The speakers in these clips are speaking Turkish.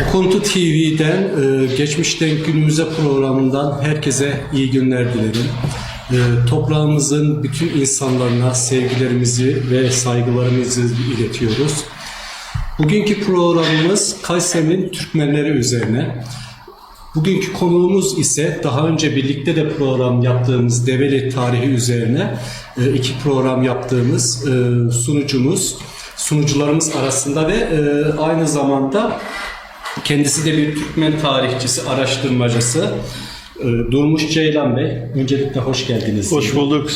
Okuntu TV'den Geçmişten Günümüze programından herkese iyi günler dilerim. Toprağımızın bütün insanlarına sevgilerimizi ve saygılarımızı iletiyoruz. Bugünkü programımız Kayseri'nin Türkmenleri üzerine. Bugünkü konuğumuz ise daha önce birlikte de program yaptığımız Develi tarihi üzerine iki program yaptığımız sunucularımız arasında ve aynı zamanda kendisi de bir Türkmen tarihçisi, araştırmacısı Durmuş Ceylan Bey. Öncelikle hoş geldiniz. Hoş bulduk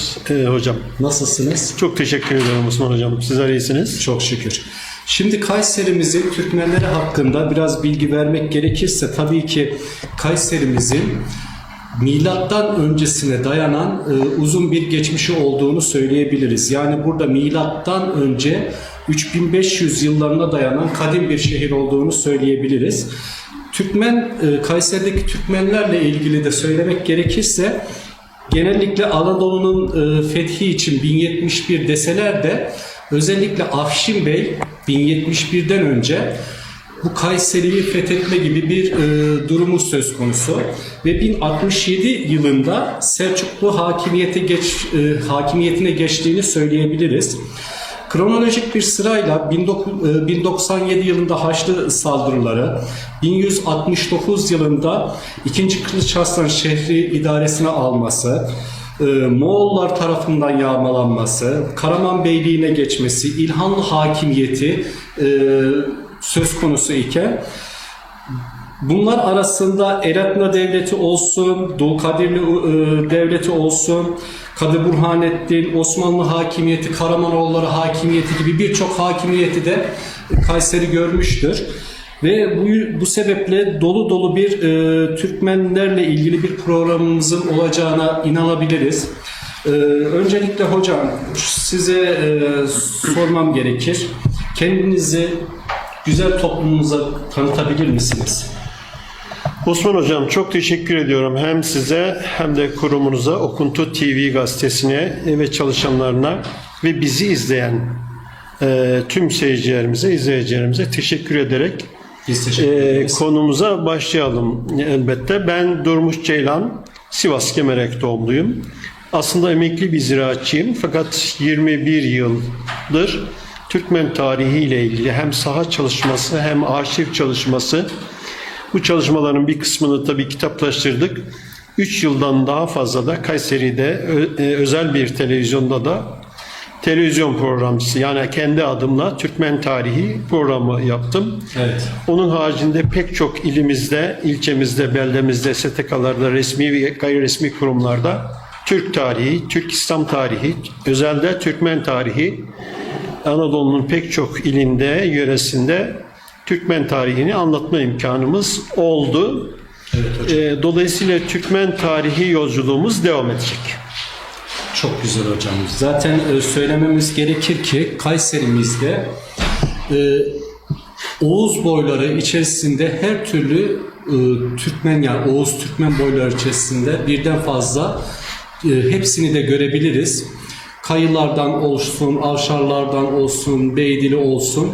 hocam. Nasılsınız? Çok teşekkür ederim Osman hocam. Sizler iyisiniz. Çok şükür. Şimdi Kayserimizin Türkmenleri hakkında biraz bilgi vermek gerekirse tabii ki Kayserimizin milattan öncesine dayanan uzun bir geçmişi olduğunu söyleyebiliriz. Yani burada milattan önce 3500 yıllarına dayanan kadim bir şehir olduğunu söyleyebiliriz. Kayseri'deki Türkmenlerle ilgili de söylemek gerekirse genellikle Anadolu'nun fethi için 1071 deseler de özellikle Afşin Bey 1071'den önce bu Kayseri'yi fethetme gibi bir durumu söz konusu ve 1067 yılında Selçuklu hakimiyetine geçtiğini söyleyebiliriz. Kronolojik bir sırayla 1097 yılında Haçlı saldırıları, 1169 yılında 2. Kılıç Arslan şehri idaresine alması, Moğollar tarafından yağmalanması, Karaman Beyliğine geçmesi, İlhanlı hakimiyeti söz konusu iken bunlar arasında Eretna Devleti olsun, Dulkadirli Devleti olsun, Kadı Burhanettin, Osmanlı hakimiyeti, Karamanoğulları hakimiyeti gibi birçok hakimiyeti de Kayseri görmüştür. Ve bu sebeple dolu dolu bir Türkmenlerle ilgili bir programımızın olacağına inanabiliriz. Öncelikle hocam size sormam gerekir. Kendinizi güzel toplumumuza tanıtabilir misiniz? Osman hocam çok teşekkür ediyorum hem size hem de kurumunuza, Okuntu TV gazetesine ve çalışanlarına ve bizi izleyen tüm seyircilerimize, izleyicilerimize teşekkür ederek konumuza başlayalım elbette. Ben Durmuş Ceylan, Sivas Kemerek doğumluyum. Aslında emekli bir ziraatçıyım fakat 21 yıldır Türkmen tarihi ile ilgili hem saha çalışması hem arşiv çalışması, bu çalışmaların bir kısmını tabii kitaplaştırdık. 3 yıldan daha fazla da Kayseri'de özel bir televizyonda da televizyon programcısı, yani kendi adımla Türkmen tarihi programı yaptım. Evet. Onun haricinde pek çok ilimizde, ilçemizde, beldemizde, STK'larda, resmi ve gayri resmi kurumlarda Türk tarihi, Türk İslam tarihi, özelde Türkmen tarihi, Anadolu'nun pek çok ilinde, yöresinde Türkmen tarihini anlatma imkanımız oldu. Evet hocam. Dolayısıyla Türkmen tarihi yolculuğumuz devam edecek. Çok güzel hocam. Zaten söylememiz gerekir ki Kayserimizde Oğuz boyları içerisinde her türlü Türkmen, yani Oğuz Türkmen boyları içerisinde birden fazla hepsini de görebiliriz. Kayılardan olsun, Avşarlardan olsun, Beydili olsun,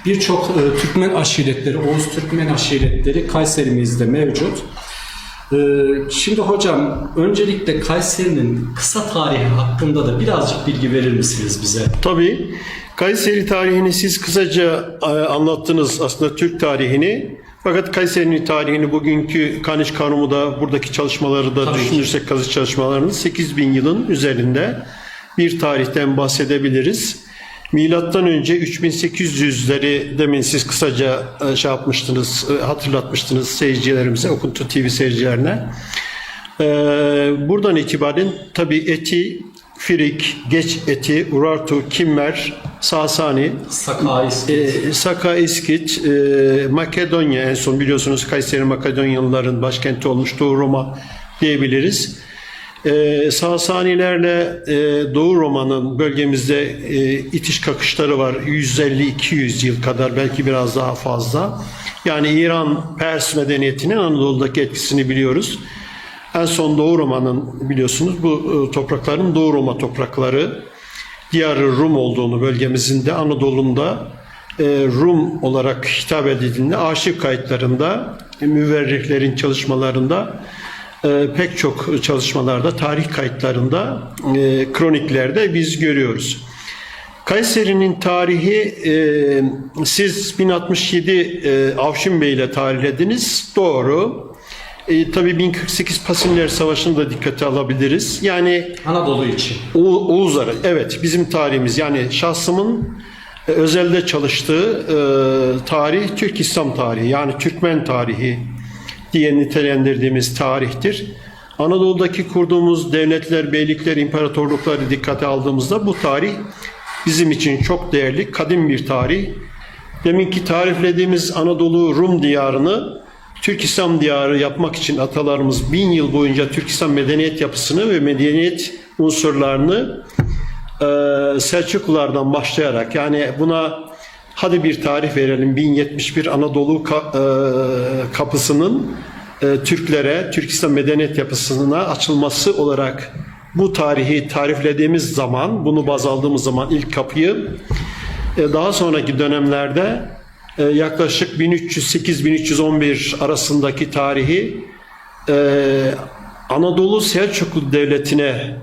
birçok Türkmen aşiretleri, Oğuz Türkmen aşiretleri Kayserimizde mevcut. Şimdi hocam öncelikle Kayseri'nin kısa tarihi hakkında da birazcık bilgi verir misiniz bize? Tabii. Kayseri tarihini siz kısaca anlattınız, aslında Türk tarihini. Fakat Kayseri'nin tarihini bugünkü Kaniş Karumu'da buradaki çalışmaları da düşünürsek, kazı çalışmalarını 8000 yılın üzerinde bir tarihten bahsedebiliriz. Milattan önce 3800'leri demin siz kısaca hatırlatmıştınız seyircilerimize, Okuntu TV seyircilerine. Buradan itibaren tabii Eti, Firik, Geç Eti, Urartu, Kimmer, Sasani, Saka, İskit, Makedonya, en son biliyorsunuz Kayseri Makedonyalıların başkenti olmuş, Doğu Roma diyebiliriz. Sasanilerle Doğu Roma'nın bölgemizde itiş kakışları var. 150-200 yıl kadar, belki biraz daha fazla. Yani İran, Pers medeniyetinin Anadolu'daki etkisini biliyoruz. En son Doğu Roma'nın, biliyorsunuz bu toprakların Doğu Roma toprakları, Diyar-ı Rum olduğunu, bölgemizin de Anadolu'nda Rum olarak hitap edildiğinde arşiv kayıtlarında, müverrihlerin çalışmalarında, pek çok çalışmalarda, tarih kayıtlarında, kroniklerde biz görüyoruz. Kayseri'nin tarihi siz 1067 Avşin Bey ile tarihlediniz. Doğru. Tabii 1048 Pasinler Savaşı'nı da dikkate alabiliriz. Yani Anadolu için. Oğuzları, evet, bizim tarihimiz, yani şahsımın özelde çalıştığı tarih Türk İslam tarihi, yani Türkmen tarihi diye nitelendirdiğimiz tarihtir. Anadolu'daki kurduğumuz devletler, beylikler, imparatorlukları dikkate aldığımızda bu tarih bizim için çok değerli, kadim bir tarih. Deminki tariflediğimiz Anadolu Rum diyarını Türk İslam diyarı yapmak için atalarımız 1000 yıl boyunca Türk İslam medeniyet yapısını ve medeniyet unsurlarını Selçuklulardan başlayarak, yani buna hadi bir tarih verelim, 1071 Anadolu kapısının Türklere, Türk İslam medeniyet yapısına açılması olarak bu tarihi tariflediğimiz zaman, bunu baz aldığımız zaman ilk kapıyı, daha sonraki dönemlerde yaklaşık 1308-1311 arasındaki tarihi Anadolu Selçuklu Devleti'ne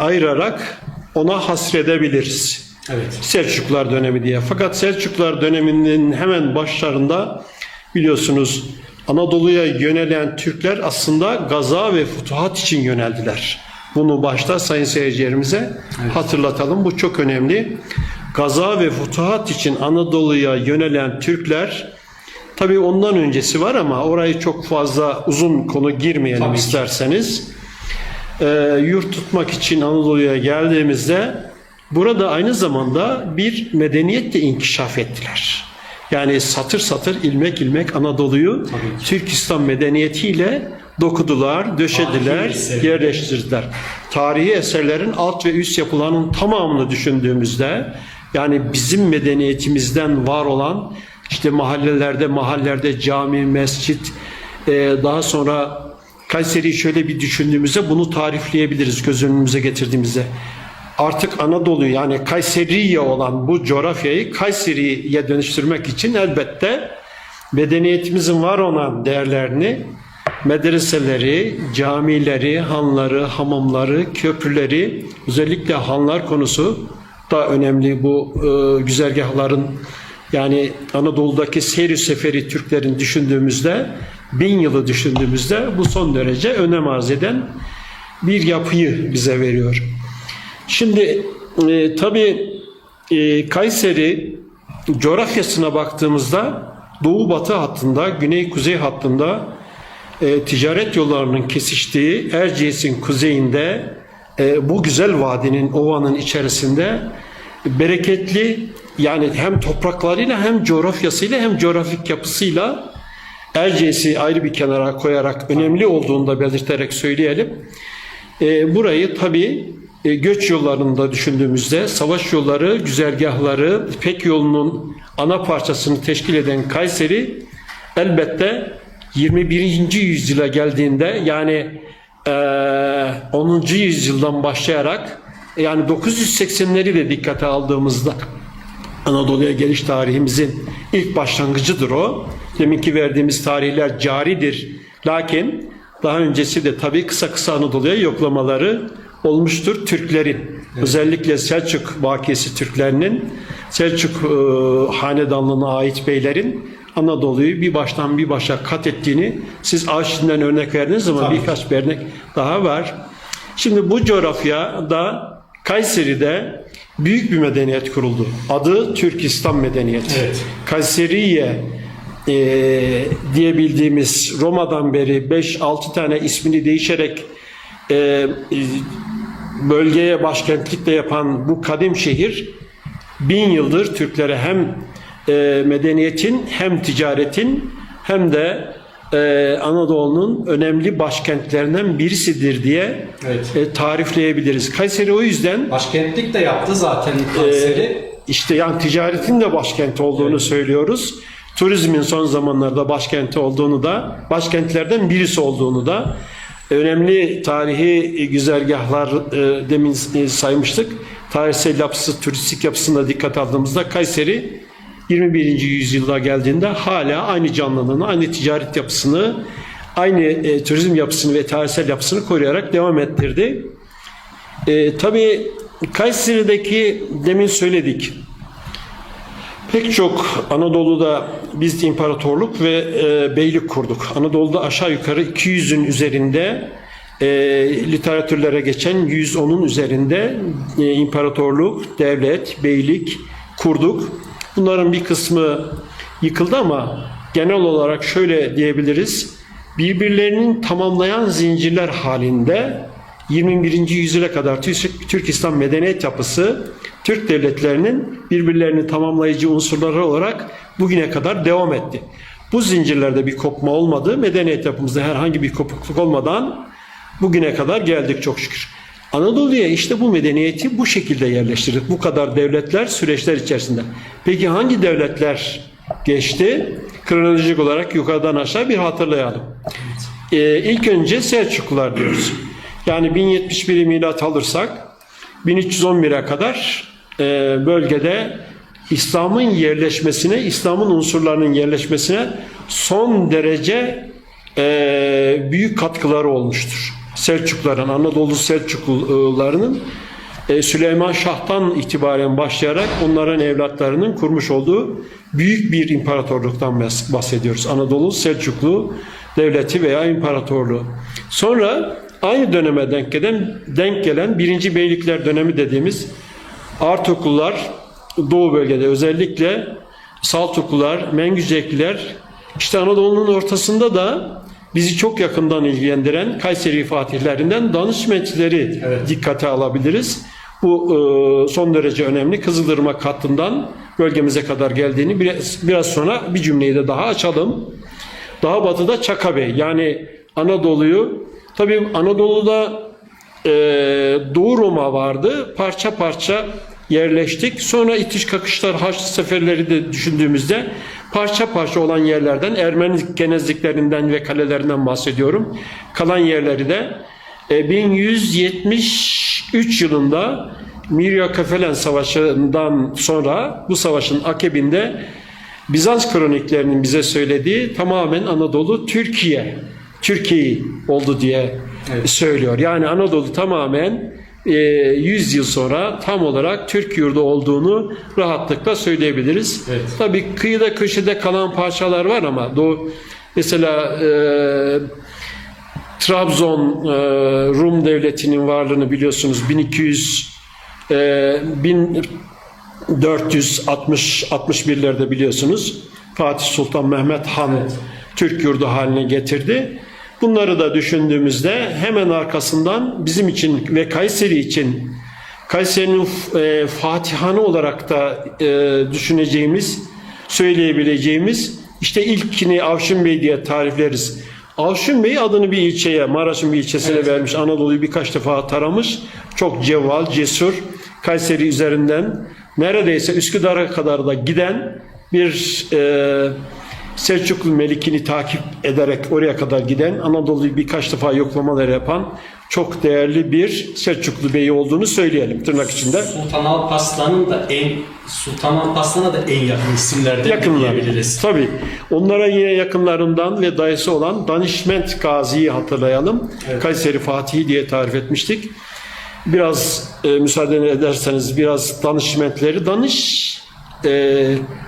ayırarak ona hasredebiliriz. Evet. Selçuklular dönemi diye. Fakat Selçuklular döneminin hemen başlarında biliyorsunuz Anadolu'ya yönelen Türkler aslında gaza ve futuhat için yöneldiler. Bunu başta sayın seyircilerimize hatırlatalım. Bu çok önemli. Gaza ve futuhat için Anadolu'ya yönelen Türkler, tabii ondan öncesi var ama orayı çok fazla uzun konu girmeyelim tabii isterseniz. Yurt tutmak için Anadolu'ya geldiğimizde burada aynı zamanda bir medeniyetle inkişaf ettiler. Yani satır satır, ilmek ilmek Anadolu'yu Türk İslam medeniyetiyle dokudular, döşediler, yerleştirdiler. Tarihi eserlerin alt ve üst yapılarının tamamını düşündüğümüzde, yani bizim medeniyetimizden var olan işte mahallelerde cami, mescit, daha sonra Kayseri'yi şöyle bir düşündüğümüzde bunu tarifleyebiliriz göz önümüze getirdiğimizde. Artık Anadolu, yani Kayseriye olan bu coğrafyayı Kayseri'ye dönüştürmek için elbette medeniyetimizin var olan değerlerini, medreseleri, camileri, hanları, hamamları, köprüleri, özellikle hanlar konusu da önemli. Bu güzergahların, yani Anadolu'daki seyri seferi Türklerin düşündüğümüzde, 1000 yılı düşündüğümüzde bu son derece önem arz eden bir yapıyı bize veriyor. Şimdi tabii Kayseri coğrafyasına baktığımızda doğu-batı hattında, güney-kuzey hattında ticaret yollarının kesiştiği Erciyes'in kuzeyinde, bu güzel vadinin, ovanın içerisinde bereketli, yani hem topraklarıyla hem coğrafyasıyla hem coğrafik yapısıyla Erciyes'i ayrı bir kenara koyarak önemli olduğunu da belirterek söyleyelim. Burayı tabii göç yollarında düşündüğümüzde savaş yolları, güzergahları, İpek yolunun ana parçasını teşkil eden Kayseri elbette 21. yüzyıla geldiğinde, yani 10. yüzyıldan başlayarak, yani 980'leri de dikkate aldığımızda Anadolu'ya geliş tarihimizin ilk başlangıcıdır o. Deminki verdiğimiz tarihler caridir. Lakin daha öncesi de tabii kısa kısa Anadolu'ya yoklamaları olmuştur Türklerin. Evet. Özellikle Selçuk vakiyesi Türklerinin, Selçuk hanedanlığına ait beylerin Anadolu'yu bir baştan bir başa kat ettiğini siz Avşin'den örnek verdiğiniz ama birkaç örnek daha var. Şimdi bu coğrafyada, Kayseri'de büyük bir medeniyet kuruldu. Adı Türk İslam Medeniyeti. Evet. Kayseriye diye bildiğimiz Roma'dan beri 5-6 tane ismini değişerek bölgeye başkentlik de yapan bu kadim şehir 1000 yıldır Türklere hem medeniyetin hem ticaretin hem de Anadolu'nun önemli başkentlerinden birisidir diye tarifleyebiliriz. Kayseri o yüzden başkentlik de yaptı zaten Kayseri. İşte yani ticaretin de başkenti olduğunu söylüyoruz. Turizmin son zamanlarda başkenti olduğunu da, başkentlerden birisi olduğunu da, önemli tarihi güzergahlar demin saymıştık. Tarihsel yapısı, turistik yapısına dikkat aldığımızda Kayseri 21. yüzyılda geldiğinde hala aynı canlılığını, aynı ticaret yapısını, aynı turizm yapısını ve tarihsel yapısını koruyarak devam ettirdi. Tabii Kayseri'deki demin söyledik. Pek çok Anadolu'da biz imparatorluk ve beylik kurduk. Anadolu'da aşağı yukarı 200'ün üzerinde literatürlere geçen 110'un üzerinde imparatorluk, devlet, beylik kurduk. Bunların bir kısmı yıkıldı ama genel olarak şöyle diyebiliriz. Birbirlerinin tamamlayan zincirler halinde 21. yüzyıla kadar Türk İslam medeniyet yapısı Türk devletlerinin birbirlerini tamamlayıcı unsurları olarak bugüne kadar devam etti. Bu zincirlerde bir kopma olmadı. Medeniyet yapımızda herhangi bir kopukluk olmadan bugüne kadar geldik çok şükür. Anadolu'ya işte bu medeniyeti bu şekilde yerleştirdik. Bu kadar devletler süreçler içerisinde. Peki hangi devletler geçti? Kronolojik olarak yukarıdan aşağı bir hatırlayalım. İlk önce Selçuklular diyoruz. Yani 1071'i milat alırsak 1311'e kadar bölgede İslam'ın yerleşmesine, İslam'ın unsurlarının yerleşmesine son derece büyük katkıları olmuştur. Selçukluların, Anadolu Selçuklularının Süleyman Şah'tan itibaren başlayarak onların evlatlarının kurmuş olduğu büyük bir imparatorluktan bahsediyoruz. Anadolu Selçuklu devleti veya imparatorluğu. Sonra aynı döneme denk gelen 1. Beylikler dönemi dediğimiz Artuklular, Doğu bölgede özellikle Saltuklular, Mengücekliler, işte Anadolu'nun ortasında da bizi çok yakından ilgilendiren Kayseri fatihlerinden Danışmentçileri dikkate alabiliriz. Bu son derece önemli. Kızılırmak hattından bölgemize kadar geldiğini biraz sonra bir cümleyi de daha açalım. Daha batıda Çakabey, yani Anadolu'yu, tabii Anadolu'da Doğu Roma vardı. Parça parça yerleştik. Sonra itiş kakışlar, Haçlı seferleri de düşündüğümüzde parça parça olan yerlerden, Ermeni genezliklerinden ve kalelerinden bahsediyorum. Kalan yerleri de 1173 yılında Miryakefelen Savaşı'ndan sonra, bu savaşın akabinde Bizans kroniklerinin bize söylediği tamamen Anadolu Türkiye oldu diye söylüyor. Yani Anadolu tamamen 100 yıl sonra tam olarak Türk yurdu olduğunu rahatlıkla söyleyebiliriz. Evet. Tabii kıyıda köşede kalan parçalar var ama mesela Trabzon Rum devletinin varlığını biliyorsunuz. 1461'lerde biliyorsunuz. Fatih Sultan Mehmet Han Türk yurdu haline getirdi. Bunları da düşündüğümüzde hemen arkasından bizim için ve Kayseri için, Kayseri'nin Fatihanı olarak da düşüneceğimiz, söyleyebileceğimiz, işte ilkini Avşin Bey diye tarifleriz. Avşin Bey adını bir ilçeye, Maraş'ın bir ilçesine vermiş. Anadolu'yu birkaç defa taramış. Çok cevval, cesur, Kayseri üzerinden neredeyse Üsküdar'a kadar da giden bir Selçuklu Melikini takip ederek oraya kadar giden, Anadolu'yu birkaç defa yoklamalar yapan çok değerli bir Selçuklu Bey olduğunu söyleyelim tırnak içinde. Sultan Alparslan'a da en yakın isimlerden diyebiliriz. Tabii. Onlara yine yakınlarından ve dayısı olan Danişment Gazi'yi hatırlayalım. Evet. Kayseri Fatihi diye tarif etmiştik. Biraz müsaade ederseniz biraz danışmentleri,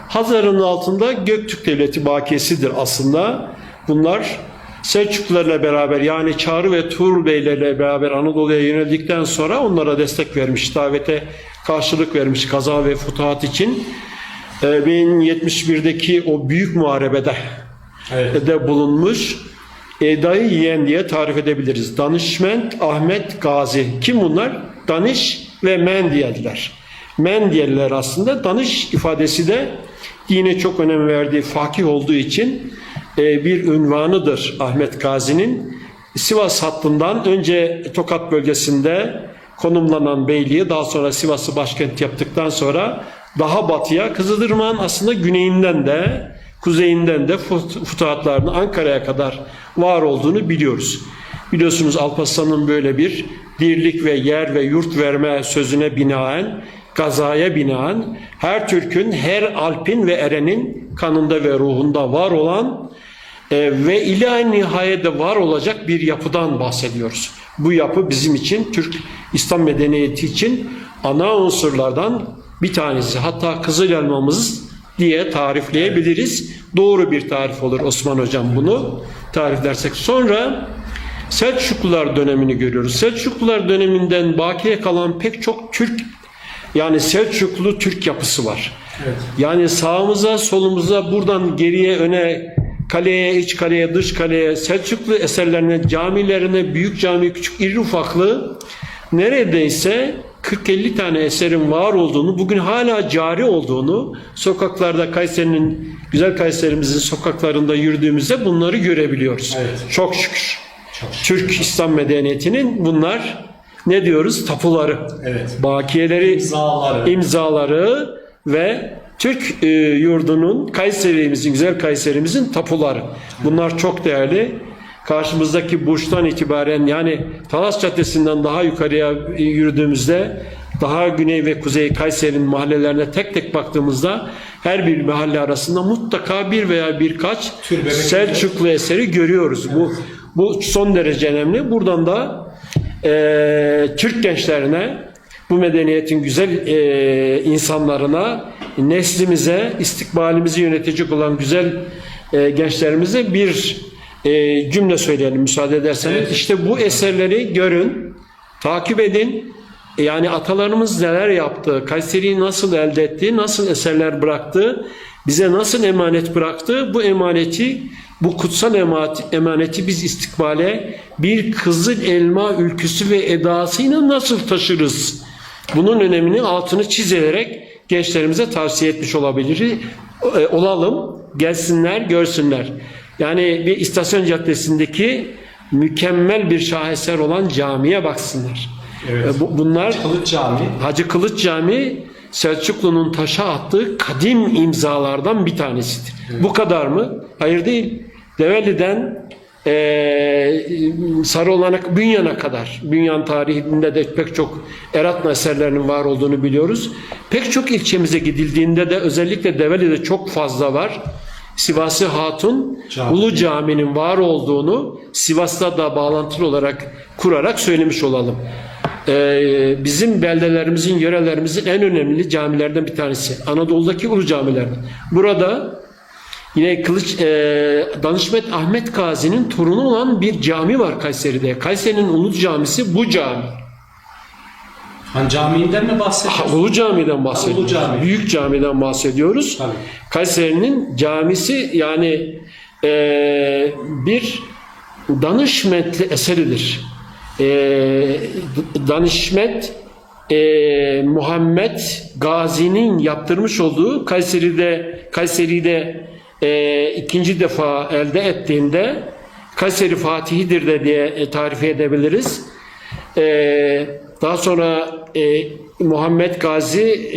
Hazar'ın altında Göktürk Devleti bakiyesidir aslında. Bunlar Selçuklularla beraber, yani Çağrı ve Tuğrul Beylerle beraber Anadolu'ya yöneldikten sonra onlara destek vermiş, davete karşılık vermiş kaza ve futuhat için. 1071'deki o büyük muharebede de bulunmuş. Dayı yeğen diye tarif edebiliriz. Danışment Ahmet Gazi. Kim bunlar? Danış ve Mendiyeliler. Mendiyeliler aslında, danış ifadesi de dine çok önem verdiği, fakih olduğu için bir ünvanıdır Ahmet Gazi'nin. Sivas hattından önce Tokat bölgesinde konumlanan beyliği, daha sonra Sivas'ı başkent yaptıktan sonra daha batıya, Kızılırmak'ın aslında güneyinden de kuzeyinden de futuhatlarının Ankara'ya kadar var olduğunu biliyoruz. Biliyorsunuz Alparslan'ın böyle bir dirlik ve yer ve yurt verme sözüne binaen gazaya binaen her Türk'ün, her Alp'in ve Eren'in kanında ve ruhunda var olan ve ilahi nihayede var olacak bir yapıdan bahsediyoruz. Bu yapı bizim için, Türk İslam medeniyeti için ana unsurlardan bir tanesi. Hatta Kızıl Elmamız diye tarifleyebiliriz. Doğru bir tarif olur Osman Hocam bunu tariflersek. Sonra Selçuklular dönemini görüyoruz. Selçuklular döneminden bakiye kalan pek çok Türk, yani Selçuklu Türk yapısı var. Evet. Yani sağımıza, solumuza, buradan geriye, öne, kaleye, iç kaleye, dış kaleye, Selçuklu eserlerine, camilerine, büyük cami, küçük, iri ufaklı neredeyse 40-50 tane eserin var olduğunu, bugün hala cari olduğunu, sokaklarda Kayseri'nin, güzel Kayserimizin sokaklarında yürüdüğümüzde bunları görebiliyoruz. Evet. Çok şükür. Türk İslam medeniyetinin bunlar ne diyoruz? Tapuları. Evet. Bakiyeleri, imzaları ve Türk yurdunun, Kayserimizin, güzel Kayserimizin tapuları. Bunlar çok değerli. Karşımızdaki burçtan itibaren, yani Talas Caddesi'nden daha yukarıya yürüdüğümüzde, daha güney ve kuzey Kayseri'nin mahallelerine tek tek baktığımızda her bir mahalle arasında mutlaka bir veya birkaç Selçuklu eseri görüyoruz. Evet. Bu son derece önemli. Buradan da Türk gençlerine, bu medeniyetin güzel insanlarına, neslimize, istikbalimizi yönetecek olan güzel gençlerimize bir cümle söyleyelim müsaade ederseniz. Evet. İşte bu eserleri görün, takip edin. Yani atalarımız neler yaptı, Kayseri'yi nasıl elde etti, nasıl eserler bıraktı, bize nasıl emanet bıraktı, bu emaneti, bu kutsal emaneti biz istikbale bir Kızıl Elma ülküsü ve edasıyla nasıl taşırız? Bunun önemini altını çizilerek gençlerimize tavsiye etmiş olalım. Gelsinler, görsünler. Yani bir istasyon caddesindeki mükemmel bir şaheser olan camiye baksınlar. Evet. Bunlar Kılıç Cami. Hacı Kılıç Cami Selçuklu'nun taşa attığı kadim imzalardan bir tanesidir. Evet. Bu kadar mı? Hayır değil. Develi'den Sarıolanak, Bünyan'a kadar, Bünyan tarihinde de pek çok Eratna eserlerinin var olduğunu biliyoruz. Pek çok ilçemize gidildiğinde de özellikle Develi'de çok fazla var. Sivas'ı Hatun Ulu Cami'nin var olduğunu Sivas'ta da bağlantılı olarak kurarak söylemiş olalım. Bizim beldelerimizin, yörelerimizin en önemli camilerden bir tanesi. Anadolu'daki ulu camilerden. Burada yine Danışmet Ahmet Gazi'nin torunu olan bir cami var Kayseri'de. Kayseri'nin Ulu Camisi bu cami. Hani camiinden mi bahsediyoruz? Ulu Cami'den bahsediyoruz. Ulu Cami. Büyük camiden bahsediyoruz. Tabii. Kayseri'nin camisi yani bir Danışmetli eseridir. Danışmet Muhammed Gazi'nin yaptırmış olduğu Kayseri'de ikinci defa elde ettiğinde Kayseri Fatihi'dir de diye tarif edebiliriz. Daha sonra Muhammed Gazi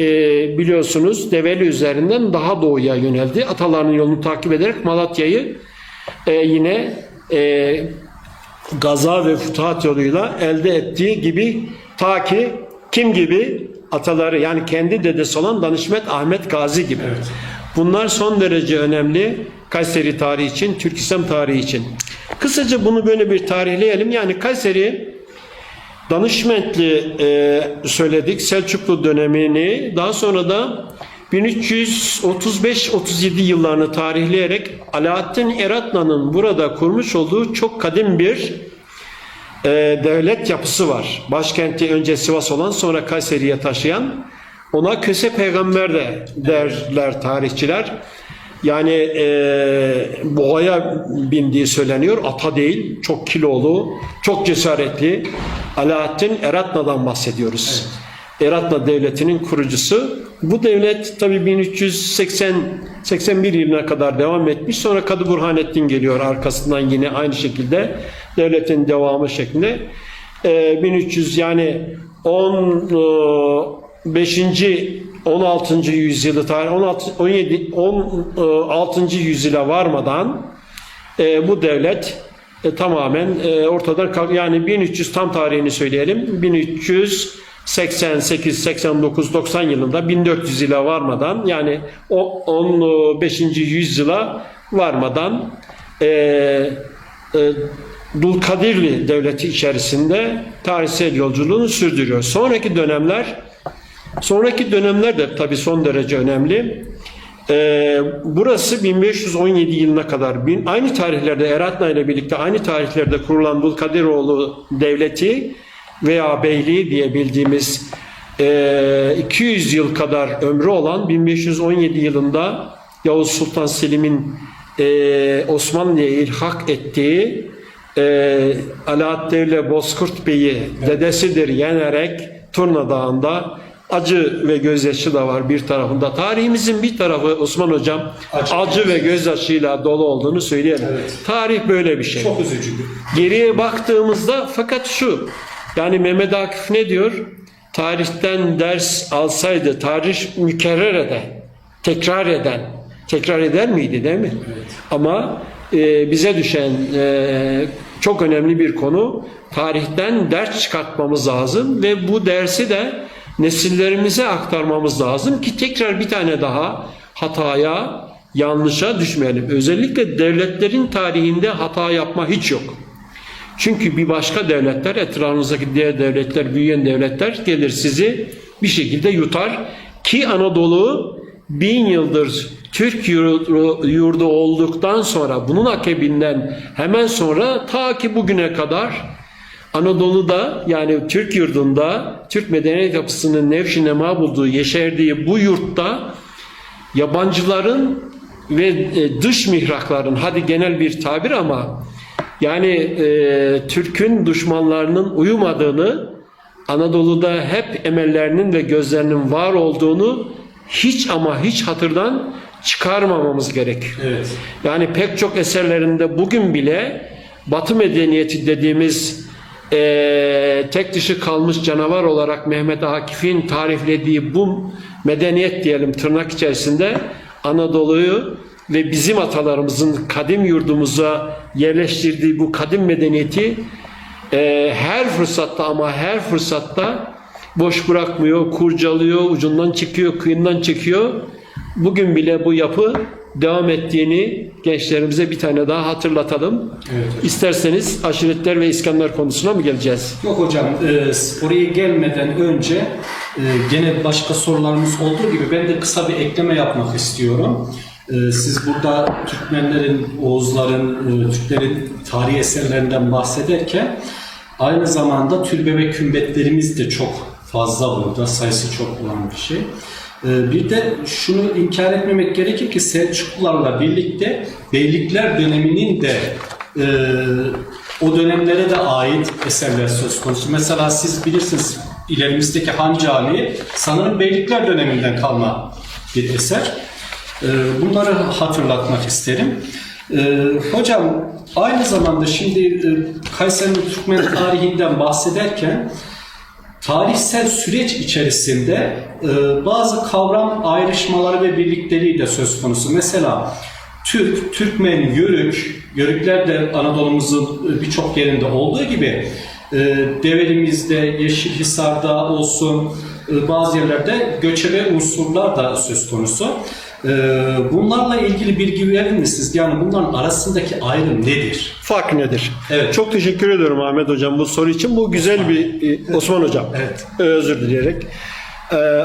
biliyorsunuz Develi üzerinden daha doğuya yöneldi. Atalarının yolunu takip ederek Malatya'yı yine gaza ve futuhat yoluyla elde ettiği gibi, ta ki kim gibi? Ataları, yani kendi dedesi olan Danışmet Ahmet Gazi gibi. Evet. Bunlar son derece önemli Kayseri tarihi için, Türk İslam tarihi için. Kısaca bunu böyle bir tarihleyelim. Yani Kayseri Danışmetli söyledik, Selçuklu dönemini, daha sonra da 1335-37 yıllarını tarihleyerek Alaaddin Eratna'nın burada kurmuş olduğu çok kadim bir devlet yapısı var. Başkenti önce Sivas olan, sonra Kayseri'ye taşıyan. Ona Köse Peygamber de derler tarihçiler. Yani boğaya bindiği söyleniyor. Ata değil, çok kilolu, çok cesaretli. Alaaddin Eratna'dan bahsediyoruz. Evet. Eratna devletinin kurucusu. Bu devlet tabi 1381 yılına kadar devam etmiş. Sonra Kadı Burhanettin geliyor arkasından yine aynı şekilde devletin devamı şeklinde. 1300 yani 15. 16. yüzyılı tarih 16. yüzyıla varmadan bu devlet tamamen ortadan kalk, yani 1300 tam tarihini söyleyelim. 88, 89, 90 yılında 1400 yıla varmadan, yani 15. yüzyıla varmadan Dulkadirli Devleti içerisinde tarihsel yolculuğunu sürdürüyor. Sonraki dönemler de tabii son derece önemli. Burası 1517 yılına kadar aynı tarihlerde Eratna ile birlikte aynı tarihlerde kurulan Dulkadiroğlu Devleti veya Beyliği diye bildiğimiz 200 yıl kadar ömrü olan 1517 yılında Yavuz Sultan Selim'in Osmanlı'ya ilhak ettiği Alaaddin Bozkurt Bey'i dedesidir yenerek Turna Dağı'nda, acı ve gözyaşı da var bir tarafında. Tarihimizin bir tarafı Osman Hocam acı ve gözyaşıyla dolu olduğunu söyleyelim. Evet. Tarih böyle bir şey. Çok üzücü. Geriye baktığımızda fakat şu, yani Mehmet Akif ne diyor? Tarihten ders alsaydı tarih mükerrer eder, tekrar eder miydi, değil mi? Evet. Ama bize düşen çok önemli bir konu, tarihten ders çıkartmamız lazım ve bu dersi de nesillerimize aktarmamız lazım ki tekrar bir tane daha hataya, yanlışa düşmeyelim. Özellikle devletlerin tarihinde hata yapma hiç yok. Çünkü bir başka devletler, etrafınızdaki diğer devletler, büyüyen devletler gelir sizi bir şekilde yutar ki Anadolu 1000 yıldır Türk yurdu olduktan sonra, bunun akabinden hemen sonra ta ki bugüne kadar Anadolu'da, yani Türk yurdunda, Türk medeniyet yapısının nevşinema bulduğu, yeşerdiği bu yurtta yabancıların ve dış mihrakların, hadi genel bir tabir ama yani Türk'ün düşmanlarının uyumadığını, Anadolu'da hep emellerinin ve gözlerinin var olduğunu hiç ama hiç hatırdan çıkarmamamız gerek. Evet. Yani pek çok eserlerinde bugün bile Batı medeniyeti dediğimiz tek dışı kalmış canavar olarak Mehmet Akif'in tariflediği bu medeniyet diyelim tırnak içerisinde Anadolu'yu ve bizim atalarımızın kadim yurdumuza yerleştirdiği bu kadim medeniyeti her fırsatta ama her fırsatta boş bırakmıyor, kurcalıyor, ucundan çekiyor, kıyından çekiyor. Bugün bile bu yapı devam ettiğini gençlerimize bir tane daha hatırlatalım. Evet. İsterseniz aşiretler ve iskanlar konusuna mı geleceğiz? Yok hocam, oraya gelmeden önce gene başka sorularımız olduğu gibi ben de kısa bir ekleme yapmak istiyorum. Siz burada Türkmenlerin, Oğuzların, Türklerin tarihi eserlerinden bahsederken aynı zamanda türbe ve kümbetlerimiz de çok fazla burada, sayısı çok olan bir şey. Bir de şunu inkar etmemek gerekir ki Selçuklularla birlikte Beylikler döneminin de o dönemlere de ait eserler söz konusu. Mesela siz bilirsiniz ilerimizdeki Han Camii sanırım Beylikler döneminden kalma bir eser. Bunları hatırlatmak isterim. Hocam aynı zamanda şimdi Kayseri'nin Türkmen tarihinden bahsederken tarihsel süreç içerisinde bazı kavram ayrışmaları ve birlikteliği de söz konusu. Mesela Türk, Türkmen, Yörük, Yörükler de Anadolu'muzun birçok yerinde olduğu gibi Develimizde, Yeşilhisar'da olsun bazı yerlerde göçebe unsurlar da söz konusu. Bunlarla ilgili bilgi verir misiniz? Yani bunların arasındaki ayrım nedir? Fark nedir? Evet. Çok teşekkür ediyorum Ahmet Hocam bu soru için. Bu güzel bir Osman Hocam. Evet. Özür dileyerek.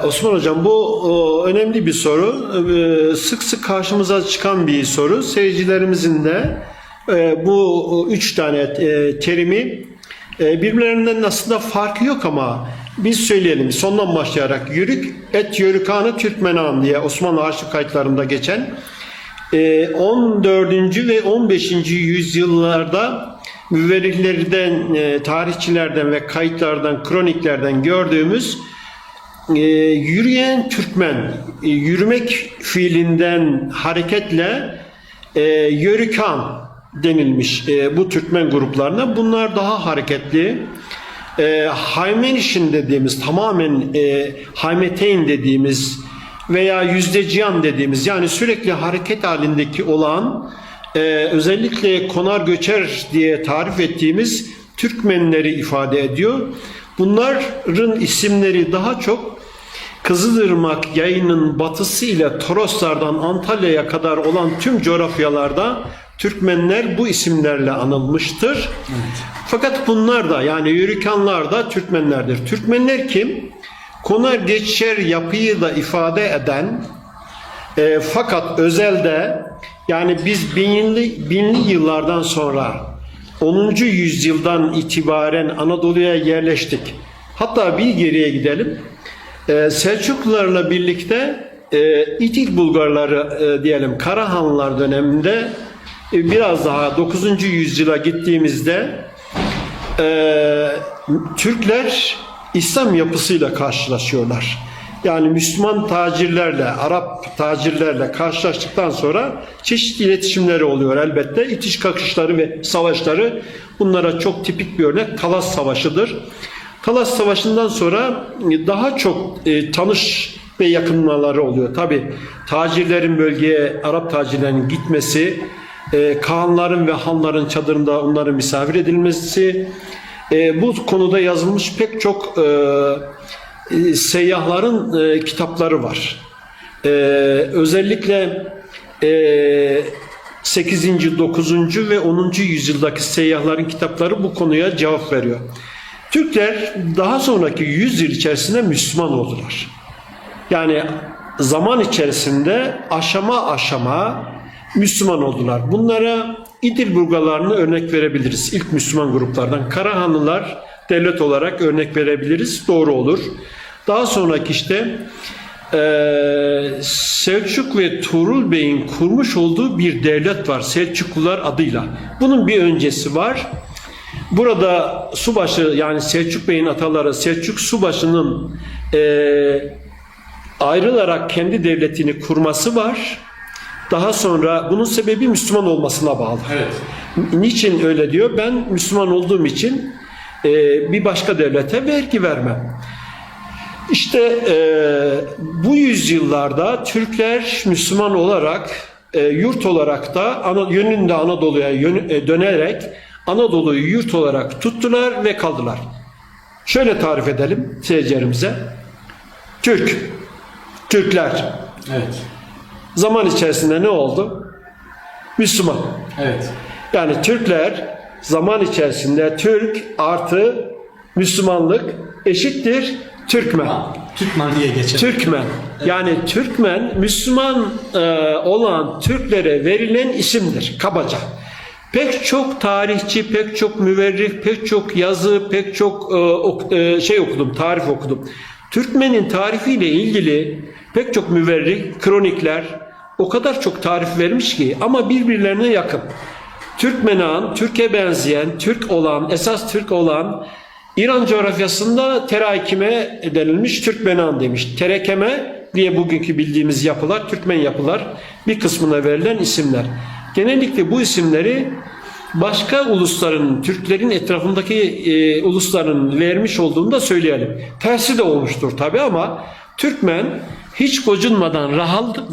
Osman Hocam bu önemli bir soru. Sık sık karşımıza çıkan bir soru. Seyircilerimizin de bu üç tane terimi birbirlerinden aslında farkı yok ama biz söyleyelim sondan başlayarak Yörük, et Yörükanı Türkmenan diye Osmanlı arşiv kayıtlarında geçen 14. ve 15. yüzyıllarda müverrihlerden, tarihçilerden ve kayıtlardan, kroniklerden gördüğümüz yürüyen Türkmen, yürümek fiilinden hareketle Yörükan denilmiş bu Türkmen gruplarına. Bunlar daha hareketli. Haymenişin dediğimiz, tamamen Haymeteyn dediğimiz veya yüzdeciyan dediğimiz, yani sürekli hareket halindeki olan, özellikle konar göçer diye tarif ettiğimiz Türkmenleri ifade ediyor. Bunların isimleri daha çok Kızılırmak yayının batısı ile Toroslardan Antalya'ya kadar olan tüm coğrafyalarda Türkmenler bu isimlerle anılmıştır. Evet. Fakat bunlar da yani Yörükanlar da Türkmenlerdir. Türkmenler kim? Konar geçer yapıyı da ifade eden fakat özelde yani biz binli yıllardan sonra 10. yüzyıldan itibaren Anadolu'ya yerleştik. Hatta bir geriye gidelim. Selçuklularla birlikte İtik Bulgarları diyelim Karahanlılar döneminde biraz daha 9. yüzyıla gittiğimizde Türkler İslam yapısıyla karşılaşıyorlar. Yani Müslüman tacirlerle, Arap tacirlerle karşılaştıktan sonra çeşitli iletişimleri oluyor elbette. İtiş kakışları ve savaşları bunlara çok tipik bir örnek Talas Savaşı'dır. Talas Savaşı'ndan sonra daha çok tanış ve yakınmaları oluyor. Tabi tacirlerin bölgeye, Arap tacirlerin gitmesi, Kağanların ve Hanların çadırında onların misafir edilmesi, bu konuda yazılmış pek çok seyyahların kitapları var. Özellikle 8. 9. ve 10. yüzyıldaki seyyahların kitapları bu konuya cevap veriyor. Türkler daha sonraki 100 yıl içerisinde Müslüman oldular. Yani zaman içerisinde aşama aşama Müslüman oldular. Bunlara İdil Bulgarlarını örnek verebiliriz. İlk Müslüman gruplardan. Karahanlılar devlet olarak örnek verebiliriz. Doğru olur. Daha sonraki işte Selçuk ve Tuğrul Bey'in kurmuş olduğu bir devlet var. Selçuklular adıyla. Bunun bir öncesi var. Burada Subaşı yani Selçuk Bey'in ataları Selçuk Subaşı'nın ayrılarak kendi devletini kurması var. Daha sonra bunun sebebi Müslüman olmasına bağlı. Evet. Niçin öyle diyor? Ben Müslüman olduğum için bir başka devlete vergi vermem. İşte bu yüzyıllarda Türkler Müslüman olarak yurt olarak da yönünde Anadolu'ya dönerek Anadolu'yu yurt olarak tuttular ve kaldılar. Şöyle tarif edelim seyircilerimize. Türkler. Evet. Zaman içerisinde ne oldu? Müslüman. Evet. Yani Türkler zaman içerisinde Türk artı Müslümanlık eşittir Türkmen. Türkmen diye geçer. Türkmen. Yani Türkmen Müslüman olan Türklere verilen isimdir kabaca. Pek çok tarihçi, pek çok müverrih, pek çok yazı, pek çok tarif okudum. Türkmenin tarifiyle ilgili pek çok müverrih, kronikler o kadar çok tarif vermiş ki ama birbirlerine yakın. Türkmenan, Türk'e benzeyen, esas Türk olan İran coğrafyasında terakime denilmiş Türkmenan demiş. Terekeme diye bugünkü bildiğimiz yapılar, Türkmen yapılar bir kısmına verilen isimler. Genellikle bu isimleri başka ulusların, Türklerin etrafındaki ulusların vermiş olduğunu da söyleyelim. Tersi de olmuştur tabi ama Türkmen hiç gocunmadan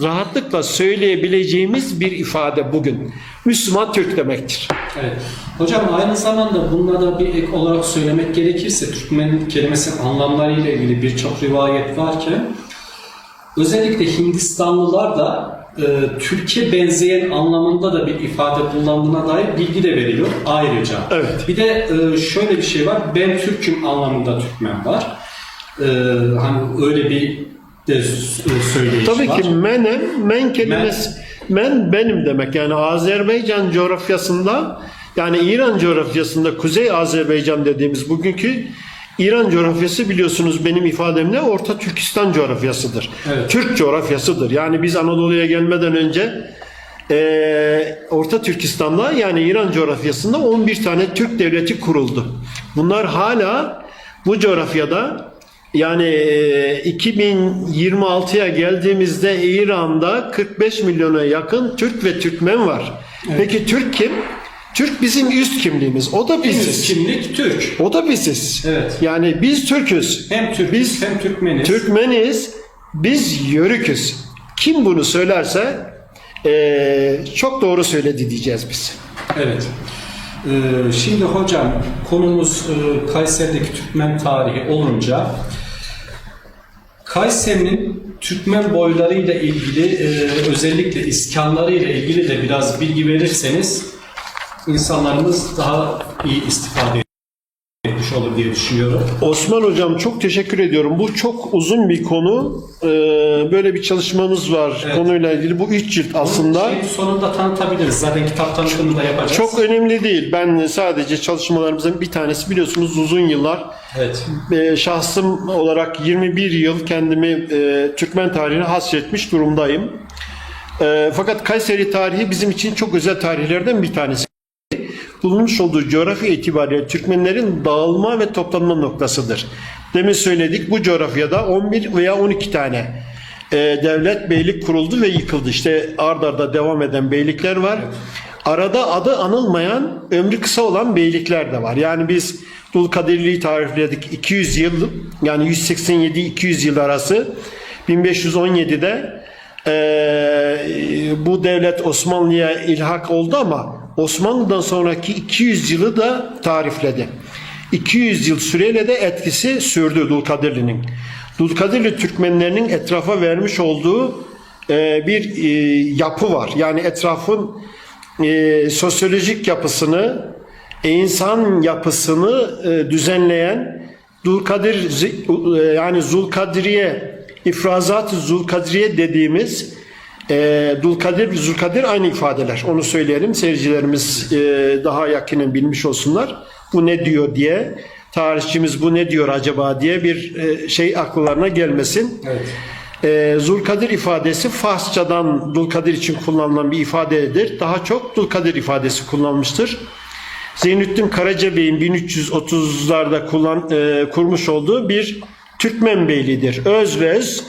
rahatlıkla söyleyebileceğimiz bir ifade bugün. Müslüman Türk demektir. Evet. Hocam aynı zamanda bunlara bir ek olarak söylemek gerekirse Türkmen kelimesinin anlamlarıyla ilgili birçok rivayet varken özellikle Hindistanlılar da Türkiye benzeyen anlamında da bir ifade kullandığına dair bilgi de veriliyor ayrıca. Evet. Bir de şöyle bir şey var. Ben Türk'üm anlamında Türkmen var. Hani öyle bir de söyleyiş Tabii var. ki men kelimesi men benim demek. Yani Azerbaycan coğrafyasında yani İran coğrafyasında Kuzey Azerbaycan dediğimiz bugünkü İran coğrafyası biliyorsunuz benim ifademle Orta Türkistan coğrafyasıdır. Evet. Türk coğrafyasıdır. Yani biz Anadolu'ya gelmeden önce Orta Türkistan'da yani İran coğrafyasında 11 tane Türk devleti kuruldu. Bunlar hala bu coğrafyada yani 2026'ya geldiğimizde İran'da 45 milyona yakın Türk ve Türkmen var. Evet. Peki Türk kim? Türk bizim üst kimliğimiz. O da biziz. Üst kimlik Türk. O da biziz. Evet. Yani biz Türk'üz. Hem Türk'üz biz hem Türkmeniz. Türkmeniz. Biz Yörük'üz. Kim bunu söylerse çok doğru söyledi diyeceğiz biz. Evet. Şimdi hocam konumuz Kayseri'deki Türkmen tarihi olunca Kayseri'nin Türkmen boylarıyla ilgili özellikle iskanlarıyla ilgili de biraz bilgi verirseniz insanlarımız daha iyi istifade etmiş olur diye düşünüyorum. Osman Hocam çok teşekkür ediyorum. Bu çok uzun bir konu. Böyle bir çalışmamız var Evet. konuyla ilgili. Bu 3 cilt aslında. Sonunda tanıtabiliriz. Zaten kitap tanıtımını da yapacağız. Çok önemli değil. Ben sadece çalışmalarımızın bir tanesi, biliyorsunuz uzun yıllar. Evet. Şahsım olarak 21 yıl kendimi Türkmen tarihine hasretmiş durumdayım. Fakat Kayseri tarihi bizim için çok özel tarihlerden bir tanesi. Bulunmuş olduğu coğrafya itibariyle Türkmenlerin dağılma ve toplanma noktasıdır. Demin söyledik, bu coğrafyada 11 veya 12 tane devlet, beylik kuruldu ve yıkıldı. İşte ard arda devam eden beylikler var. Arada adı anılmayan, ömrü kısa olan beylikler de var. Yani biz Dulkadirli'yi tarifledik, 200 yıl, yani 187-200 yıl arası. 1517'de bu devlet Osmanlı'ya ilhak oldu ama Osmanlı'dan sonraki 200 yılı da tarifledi. 200 yıl süreyle de etkisi sürdü Dulkadirli'nin. Dulkadirli Türkmenlerinin etrafa vermiş olduğu bir yapı var. Yani etrafın sosyolojik yapısını, insan yapısını düzenleyen yani Zulkadiriye, İfrazat-ı Zulkadiriye dediğimiz Dulkadir, Zulkadir aynı ifadeler. Onu söyleyelim. Seyircilerimiz daha yakinen bilmiş olsunlar. Bu ne diyor diye, tarihçimiz bu ne diyor acaba diye bir şey akıllarına gelmesin. Evet. Zulkadir ifadesi Farsçadan Dulkadir için kullanılan bir ifadedir. Daha çok Dulkadir ifadesi kullanılmıştır. Zeynüddin Karacabey'in 1330'larda kurmuş olduğu bir Türkmen beyliğidir. Öz ve öz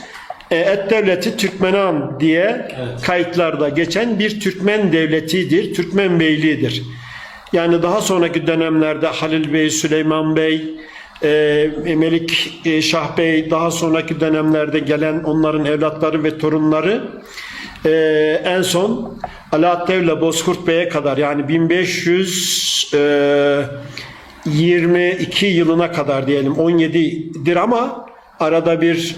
Et-Devleti Türkmenan diye kayıtlarda geçen bir Türkmen devletidir, Türkmen beyliğidir. Yani daha sonraki dönemlerde Halil Bey, Süleyman Bey, Melik Şah Bey, daha sonraki dönemlerde gelen onların evlatları ve torunları en son Alaaddin Devle Bozkurt Bey'e kadar, yani 1522 yılına kadar diyelim, 17'dir ama arada bir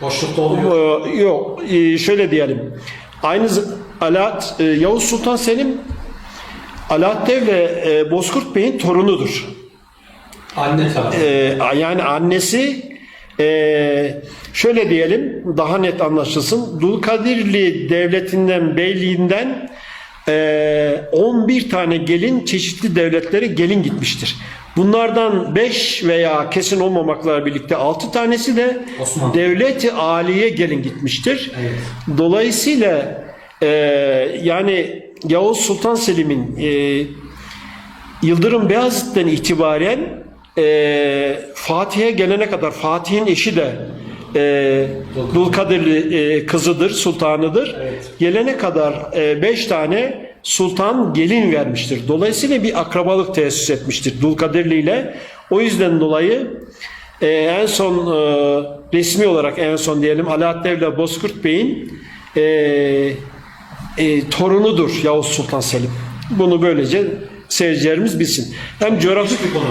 Boşlukta oluyor. Yok, şöyle diyelim. Aynı Yavuz Sultan Selim Alaaddin Devle Bozkurt Bey'in torunudur. Anne tarafı. Yani annesi şöyle diyelim, daha net anlaşılsın. Dulkadirli devletinden, beyliğinden 11 tane gelin çeşitli devletlere gelin gitmiştir. Bunlardan 5 veya kesin olmamakla birlikte 6 tanesi de Osmanlı. devlet-i aliye gelin gitmiştir. Evet. Dolayısıyla yani Yavuz Sultan Selim'in Yıldırım Beyazıt'tan itibaren Fatih'e gelene kadar, Fatih'in eşi de Dulkadirli kızıdır, sultanıdır. Evet. Gelene kadar 5 tane sultan gelin vermiştir. Dolayısıyla bir akrabalık tesis etmiştir Dulkadirli ile. O yüzden dolayı en son resmi olarak en son diyelim Alaaddin Devle Bozkurt Bey'in torunudur Yavuz Sultan Selim. Bunu böylece seyircilerimiz bilsin. Hem coğrafi bir konu.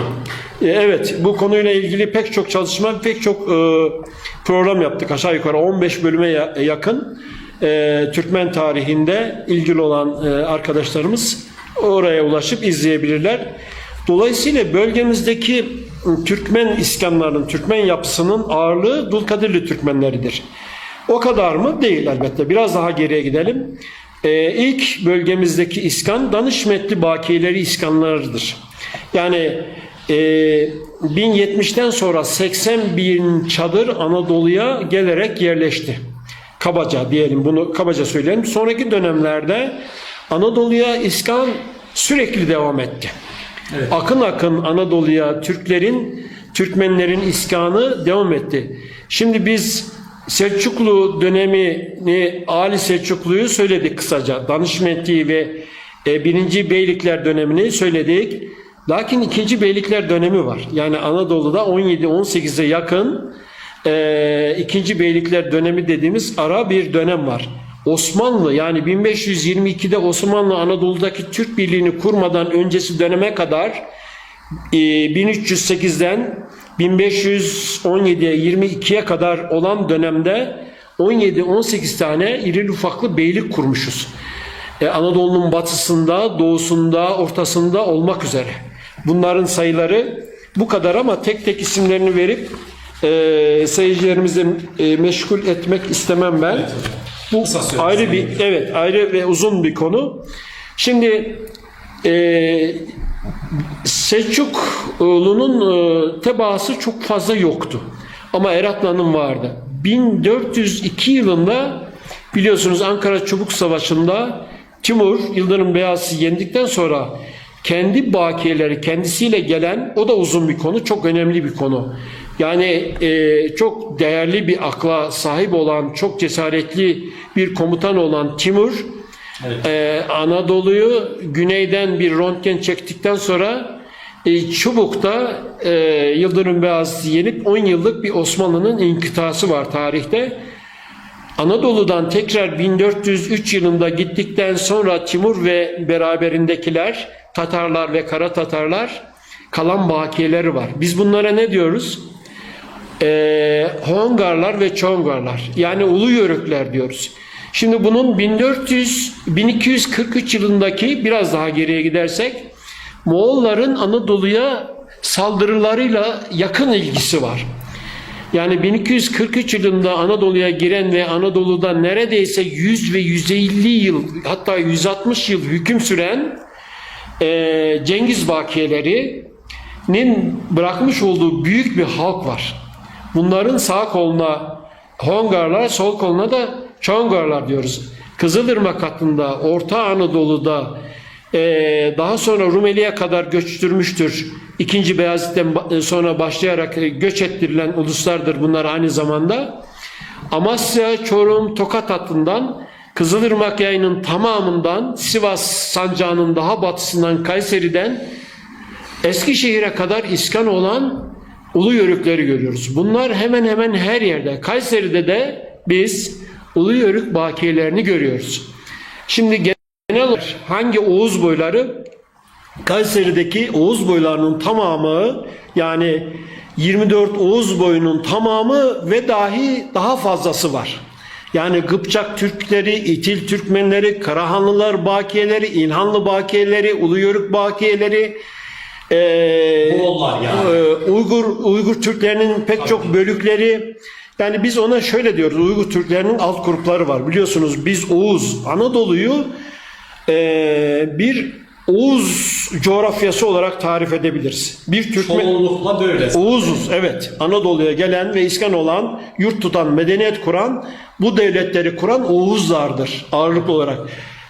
Evet, bu konuyla ilgili pek çok çalışma, pek çok program yaptık. Aşağı yukarı 15 bölüme yakın Türkmen tarihinde ilgili olan arkadaşlarımız oraya ulaşıp izleyebilirler. Dolayısıyla bölgemizdeki Türkmen iskanlarının, Türkmen yapısının ağırlığı Dulkadirli Türkmenleridir. O kadar mı? Değil elbette. Biraz daha geriye gidelim. İlk bölgemizdeki iskan Danışmetli Bakiyeleri iskanlarıdır. Yani 1070'ten sonra 80 bin çadır Anadolu'ya gelerek yerleşti. Kabaca diyelim, bunu kabaca söyleyelim. Sonraki dönemlerde Anadolu'ya iskan sürekli devam etti. Evet. Akın akın Anadolu'ya Türkmenlerin iskanı devam etti. Şimdi biz Selçuklu dönemini, Ali Selçuklu'yu söyledik kısaca. Danışmetli ve 1. Beylikler dönemini söyledik. Lakin 2. Beylikler dönemi var. Yani Anadolu'da 17-18'e yakın 2. Beylikler dönemi dediğimiz ara bir dönem var. Osmanlı yani 1522'de Osmanlı Anadolu'daki Türk Birliği'ni kurmadan öncesi döneme kadar 1308'den 1517'ye 22'ye kadar olan dönemde 17-18 tane irili ufaklı beylik kurmuşuz. Anadolu'nun batısında, doğusunda, ortasında olmak üzere. Bunların sayıları bu kadar ama tek tek isimlerini verip seyircilerimizi meşgul etmek istemem ben. Evet, bu ayrı bir ayrı ve uzun bir konu. Şimdi Selçuklu'nun tebaası çok fazla yoktu. Ama Eratlan'ın vardı. 1402 yılında biliyorsunuz Ankara Çubuk Savaşı'nda Timur Yıldırım Beyazıt'ı yendikten sonra kendi bakiyeleri kendisiyle gelen, o da uzun bir konu, çok önemli bir konu. Yani çok değerli bir akla sahip olan, çok cesaretli bir komutan olan Timur, evet, Anadolu'yu güneyden bir röntgen çektikten sonra Çubuk'ta Yıldırım Beyazıt'ı yenip 10 yıllık bir Osmanlı'nın inkıtası var tarihte. Anadolu'dan tekrar 1403 yılında gittikten sonra Timur ve beraberindekiler, Tatarlar ve Kara Tatarlar, kalan bakiyeleri var. Biz bunlara ne diyoruz? Hongarlar ve Çongarlar, yani Ulu Yörükler diyoruz. Şimdi bunun 1243 yılındaki, biraz daha geriye gidersek, Moğolların Anadolu'ya saldırılarıyla yakın ilgisi var. Yani 1243 yılında Anadolu'ya giren ve Anadolu'da neredeyse 100 ve 150 yıl, hatta 160 yıl hüküm süren Cengiz bakiyelerinin bırakmış olduğu büyük bir halk var. Bunların sağ koluna Hongarlar, sol koluna da Çongarlar diyoruz. Kızılırmak hattında, Orta Anadolu'da daha sonra Rumeli'ye kadar göçtürmüştür. İkinci Beyazıt'tan sonra başlayarak göç ettirilen uluslardır bunlar aynı zamanda. Amasya, Çorum, Tokat hattından, Kızılırmak yayının tamamından, Sivas sancağının daha batısından, Kayseri'den Eskişehir'e kadar iskan olan Ulu Yörükleri görüyoruz. Bunlar hemen hemen her yerde. Kayseri'de de biz Ulu Yörük bakiyelerini görüyoruz. Şimdi genel olarak hangi Oğuz boyları? Kayseri'deki Oğuz boylarının tamamı, yani 24 Oğuz boyunun tamamı ve dahi daha fazlası var. Yani Gıpçak Türkleri, İtil Türkmenleri, Karahanlılar bakiyeleri, İlhanlı bakiyeleri, Ulu Yörük bakiyeleri, Uygur Türklerinin pek çok bölükleri. Yani biz ona şöyle diyoruz, Uygur Türklerinin alt grupları var. Biliyorsunuz biz Oğuz, Anadolu'yu bir Oğuz coğrafyası olarak tarif edebiliriz. Bir Türkmen çoğunlukla böyle. Oğuzuz, evet. Anadolu'ya gelen ve iskan olan, yurt tutan, medeniyet kuran, bu devletleri kuran Oğuzlardır ağırlıklı olarak.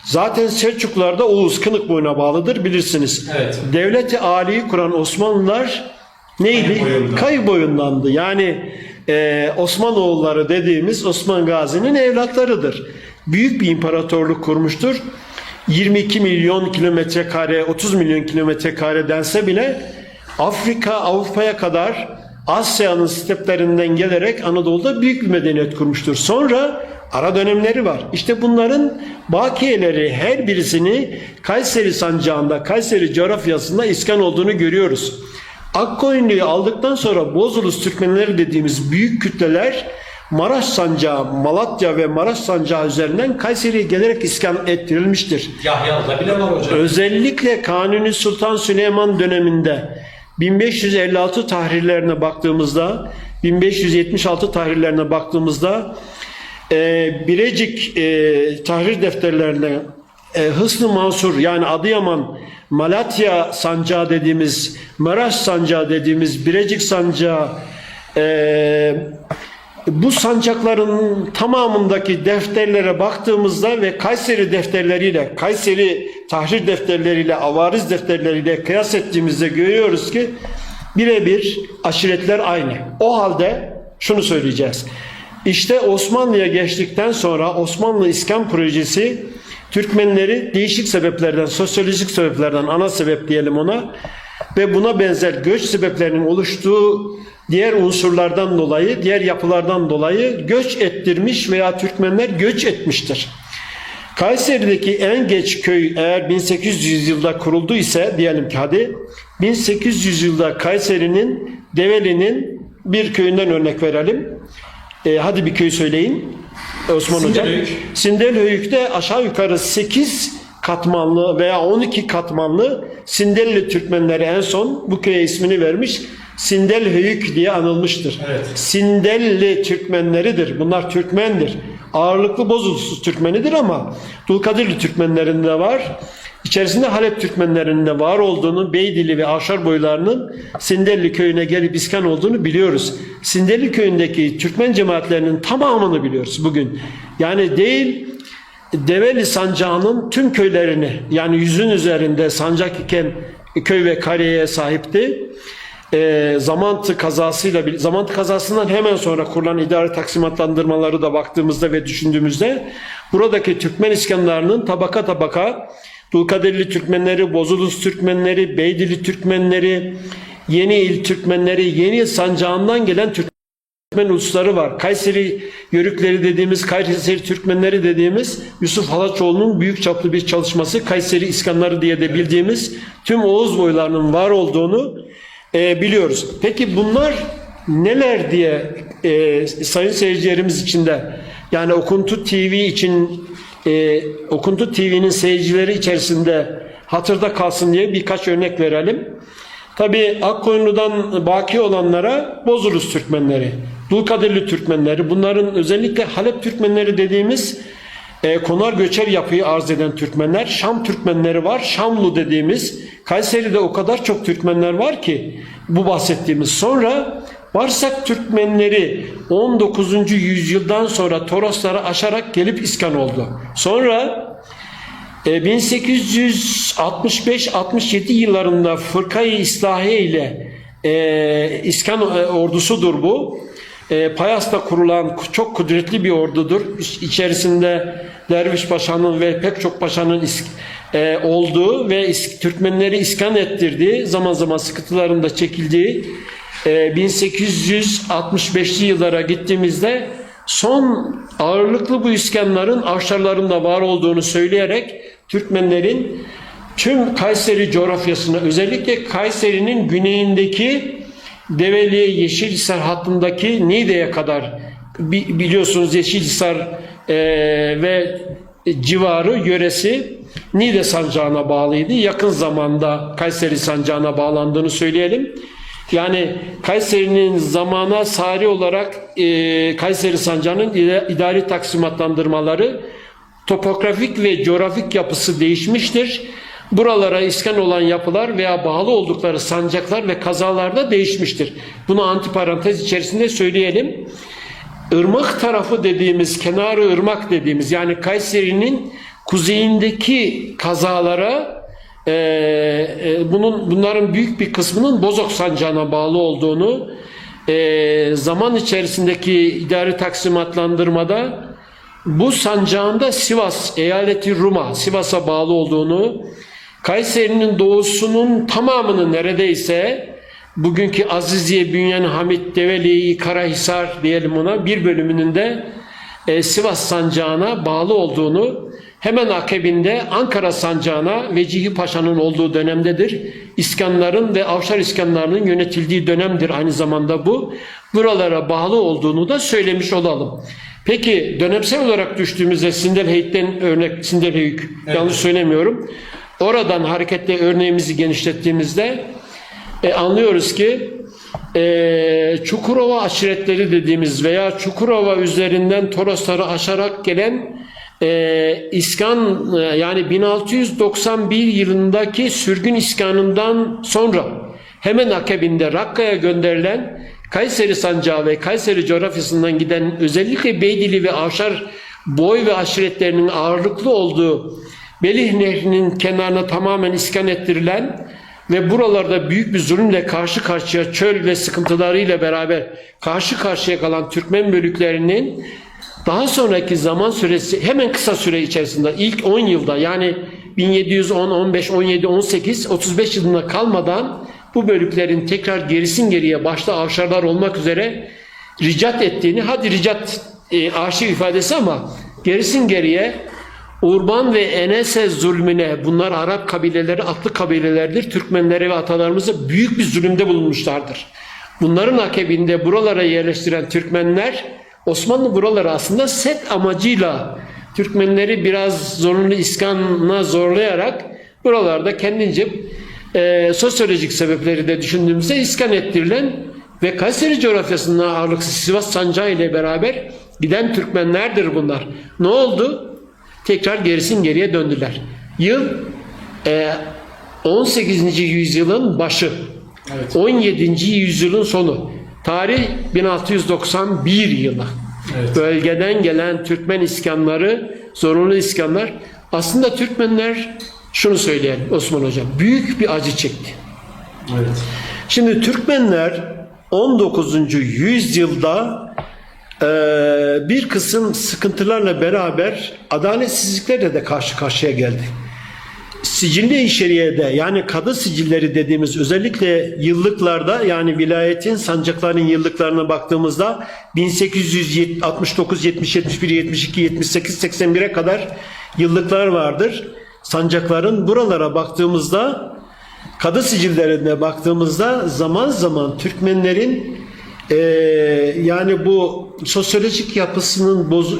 Zaten Selçuklular Oğuz Kınık boyuna bağlıdır, bilirsiniz. Evet. Devleti âliyi kuran Osmanlılar neydi? Kayı boyundandı. Yani Osmanoğulları dediğimiz Osman Gazi'nin evlatlarıdır. Büyük bir imparatorluk kurmuştur. 22 milyon kilometre kare, 30 milyon kilometre kare dense bile Afrika, Avrupa'ya kadar Asya'nın steplerinden gelerek Anadolu'da büyük bir medeniyet kurmuştur. Sonra ara dönemleri var. İşte bunların bakiyeleri, her birisini Kayseri sancağında, Kayseri coğrafyasında iskan olduğunu görüyoruz. Akkoyunlu'yu aldıktan sonra Bozulus Türkmenleri dediğimiz büyük kütleler Maraş sancağı, Malatya ve Maraş sancağı üzerinden Kayseri'ye gelerek iskan ettirilmiştir. Yahya'da bile var hocam. Özellikle Kanuni Sultan Süleyman döneminde 1556 tahrirlerine baktığımızda, 1576 tahrirlerine baktığımızda Birecik tahrir defterlerine Hısn-ı Mansur, yani Adıyaman, Malatya sancağı dediğimiz, Maraş sancağı dediğimiz, Birecik sancağı, bu sancakların tamamındaki defterlere baktığımızda ve Kayseri defterleriyle, Kayseri tahrir defterleriyle, avariz defterleriyle kıyas ettiğimizde görüyoruz ki birebir aşiretler aynı. O halde şunu söyleyeceğiz. İşte Osmanlı'ya geçtikten sonra Osmanlı İskan projesi Türkmenleri değişik sebeplerden, sosyolojik sebeplerden, ana sebep diyelim ona, ve buna benzer göç sebeplerinin oluştuğu diğer unsurlardan dolayı, diğer yapılardan dolayı göç ettirmiş veya Türkmenler göç etmiştir. Kayseri'deki en geç köy eğer 1800 yılda kuruldu ise diyelim ki hadi 1800 yılda Kayseri'nin Develi'nin bir köyünden örnek verelim. Hadi bir köy söyleyin Osman Hocam. Sindelhöyük'te aşağı yukarı 8 katmanlı veya 12 katmanlı Sindelli Türkmenleri en son bu köye ismini vermiş. Sindelhöyük diye anılmıştır. Evet. Sindelli Türkmenleridir. Bunlar Türkmendir. Ağırlıklı Bozulus Türkmenidir ama Dulkadirli Türkmenlerinde var. İçerisinde Halep Türkmenlerinin de var olduğunu, Beydili ve Avşar boylarının Sindelli köyüne gelip iskan olduğunu biliyoruz. Sindelli köyündeki Türkmen cemaatlerinin tamamını biliyoruz bugün. Yani değil, Develi sancağının tüm köylerini, yani 100'ün üzerinde sancak iken köy ve kariyeye sahipti. Zamantı kazasından hemen sonra kurulan idari taksimatlandırmaları da baktığımızda ve düşündüğümüzde buradaki Türkmen iskanlarının tabaka tabaka Dulkadirli Türkmenleri, Bozulus Türkmenleri, Beydili Türkmenleri, Yeni İl Türkmenleri, Yeni İl sancağından gelen Türkmen ulusları var. Kayseri Yörükleri dediğimiz, Kayseri Türkmenleri dediğimiz Yusuf Halaçoğlu'nun büyük çaplı bir çalışması, Kayseri İskanları diye de bildiğimiz tüm Oğuz boylarının var olduğunu biliyoruz. Peki bunlar neler diye sayın seyircilerimiz için de, yani Okuntu TV için Okuntu TV'nin seyircileri içerisinde hatırda kalsın diye birkaç örnek verelim. Tabi Akkoyunlu'dan baki olanlara Bozulus Türkmenleri, Dulkadirli Türkmenleri, bunların özellikle Halep Türkmenleri dediğimiz konar göçer yapıyı arz eden Türkmenler, Şam Türkmenleri var, Şamlu dediğimiz, Kayseri'de o kadar çok Türkmenler var ki bu bahsettiğimiz. Sonra Varsak Türkmenleri 19. yüzyıldan sonra Torosları aşarak gelip iskan oldu. Sonra 1865-67 yıllarında Fırkayı İslahiye ile iskan ordusudur bu. Payas'ta kurulan çok kudretli bir ordudur. İçerisinde Derviş Paşa'nın ve pek çok paşanın olduğu ve Türkmenleri iskan ettirdiği, zaman zaman sıkıntıların da çekildiği 1865'li yıllara gittiğimizde son ağırlıklı bu iskanların Avşarlarında var olduğunu söyleyerek Türkmenlerin tüm Kayseri coğrafyasına, özellikle Kayseri'nin güneyindeki Develi, Yeşilhisar hattındaki Niğde'ye kadar, biliyorsunuz Yeşilhisar ve civarı yöresi Niğde sancağına bağlıydı. Yakın zamanda Kayseri sancağına bağlandığını söyleyelim. Yani Kayseri'nin zamana sari olarak Kayseri sancağının idari taksimatlandırmaları, topografik ve coğrafik yapısı değişmiştir. Buralara iskan olan yapılar veya bağlı oldukları sancaklar ve kazalarda değişmiştir. Bunu antiparantez içerisinde söyleyelim. Irmak tarafı dediğimiz, kenarı ırmak dediğimiz, yani Kayseri'nin kuzeyindeki kazalara bunların büyük bir kısmının Bozok sancağına bağlı olduğunu, zaman içerisindeki idari taksimatlandırmada bu sancağında Sivas, eyaleti Ruma, Sivas'a bağlı olduğunu, Kayseri'nin doğusunun tamamını neredeyse bugünkü Aziziye, Bünyan, Hamit, Develi, Karahisar diyelim ona, bir bölümünün de Sivas sancağına bağlı olduğunu, hemen akabinde Ankara sancağına Vecihi Paşa'nın olduğu dönemdedir. İskanların ve Avşar iskanlarının yönetildiği dönemdir aynı zamanda bu. Buralara bağlı olduğunu da söylemiş olalım. Peki dönemsel olarak düştüğümüzde Sindelhöyük'ten örnek, Sindelhöyük, evet, yanlış söylemiyorum. Oradan hareketle örneğimizi genişlettiğimizde anlıyoruz ki Çukurova aşiretleri dediğimiz veya Çukurova üzerinden Torosları aşarak gelen iskan, yani 1691 yılındaki sürgün iskanından sonra hemen akabinde Rakka'ya gönderilen Kayseri sancağı ve Kayseri coğrafyasından giden özellikle Beydili ve Avşar boy ve aşiretlerinin ağırlıklı olduğu Belih Nehri'nin kenarına tamamen iskan ettirilen ve buralarda büyük bir zulümle karşı karşıya, çöl ve sıkıntılarıyla beraber karşı karşıya kalan Türkmen bölüklerinin daha sonraki zaman süresi, hemen kısa süre içerisinde ilk 10 yılda, yani 1710, 15, 17, 18, 35 yılına kalmadan bu bölüklerin tekrar gerisin geriye, başta Avşarlar olmak üzere ricat ettiğini, hadi ricat arşiv ifadesi ama gerisin geriye Urban ve Enese zulmüne, bunlar Arap kabileleri, atlı kabilelerdir. Türkmenlere ve atalarımıza büyük bir zulümde bulunmuşlardır. Bunların akabinde buralara yerleştiren Türkmenler, Osmanlı buraları aslında set amacıyla Türkmenleri biraz zorunlu iskana zorlayarak buralarda kendince sosyolojik sebepleri de düşündüğümüzde iskan ettirilen ve Kayseri coğrafyasında ağırlıklı Sivas sancağı ile beraber giden Türkmenlerdir bunlar. Ne oldu? Tekrar geriye döndüler. Yıl 18. yüzyılın başı. Evet. 17. yüzyılın sonu. Tarih 1691 yılı. Evet. Bölgeden gelen Türkmen iskanları, zorunlu iskanlar. Aslında Türkmenler, şunu söyleyelim Osman Hocam, büyük bir acı çekti. Evet. Şimdi Türkmenler 19. yüzyılda bir kısım sıkıntılarla beraber adaletsizliklerle de karşı karşıya geldi. Sicilli-i Şeriye'de, yani kadı sicilleri dediğimiz, özellikle yıllıklarda, yani vilayetin sancaklarının yıllıklarına baktığımızda 1869, 70, 71, 72, 78, 81'e kadar yıllıklar vardır. Sancakların buralara baktığımızda, kadı sicillerine baktığımızda zaman zaman Türkmenlerin yani bu sosyolojik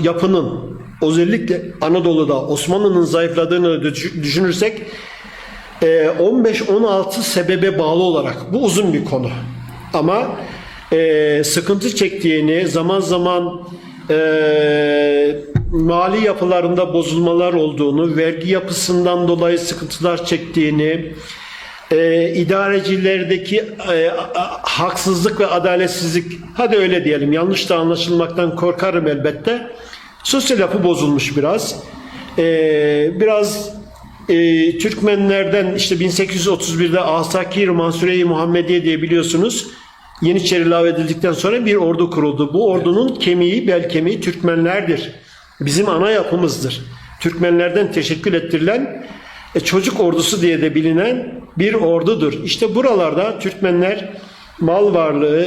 yapının özellikle Anadolu'da Osmanlı'nın zayıfladığını düşünürsek 15-16 sebebe bağlı olarak, bu uzun bir konu ama sıkıntı çektiğini, zaman zaman mali yapılarında bozulmalar olduğunu, vergi yapısından dolayı sıkıntılar çektiğini, idarecilerdeki haksızlık ve adaletsizlik, hadi öyle diyelim, yanlış da anlaşılmaktan korkarım elbette. Sosyal yapı bozulmuş biraz. Türkmenlerden işte 1831'de Asakir Mansure-i Muhammediye diye biliyorsunuz, Yeniçeri lağvedildikten sonra bir ordu kuruldu. Bu ordunun kemiği, bel kemiği Türkmenlerdir. Bizim ana yapımızdır. Türkmenlerden teşekkül ettirilen çocuk ordusu diye de bilinen bir ordudur. İşte buralarda Türkmenler mal varlığı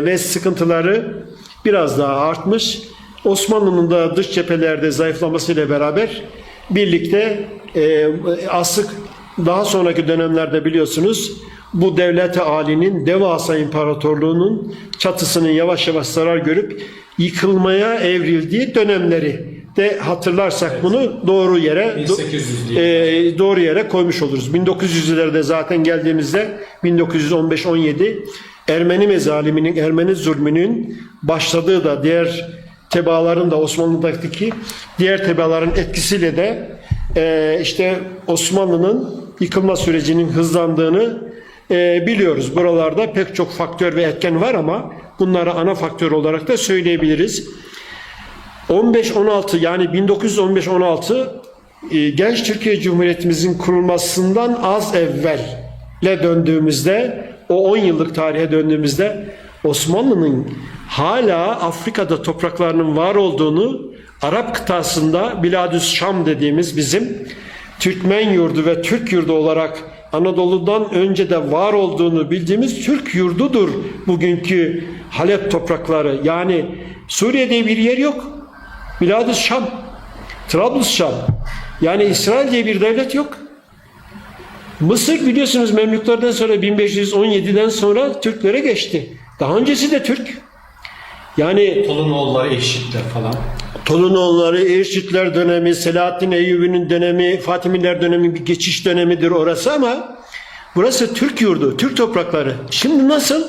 ve sıkıntıları biraz daha artmış. Osmanlı'nın da dış cephelerde zayıflamasıyla beraber birlikte daha sonraki dönemlerde biliyorsunuz bu devlet-i âlinin, devasa imparatorluğunun çatısının yavaş yavaş zarar görüp yıkılmaya evrildiği dönemleri de hatırlarsak bunu doğru yere koymuş oluruz. 1900'lerde zaten geldiğimizde 1915-17 Ermeni mezaliminin, Ermeni zulmünün başladığı da, diğer tebaaların da, Osmanlı'daki diğer tebaaların etkisiyle de işte Osmanlı'nın yıkılma sürecinin hızlandığını biliyoruz. Buralarda pek çok faktör ve etken var ama bunları ana faktör olarak da söyleyebiliriz. 15-16, yani 1915-16 Genç Türkiye Cumhuriyetimizin kurulmasından az evvelle döndüğümüzde, o 10 yıllık tarihe döndüğümüzde Osmanlı'nın hala Afrika'da topraklarının var olduğunu, Arap kıtasında Biladüs Şam dediğimiz bizim Türkmen yurdu ve Türk yurdu olarak Anadolu'dan önce de var olduğunu bildiğimiz Türk yurdudur bugünkü Halep toprakları. Yani Suriye'de bir yer yok. Biladüs Şam, Trablus Şam. Yani İsrail diye bir devlet yok. Mısır biliyorsunuz Memlüklerden sonra 1517'den sonra Türklere geçti. Daha öncesi de Türk. Yani Tolunoğulları, Eşitler falan. Tolunoğulları, Eşitler dönemi, Selahaddin Eyyubi'nin dönemi, Fatimiler dönemi bir geçiş dönemidir orası ama burası Türk yurdu, Türk toprakları. Şimdi nasıl?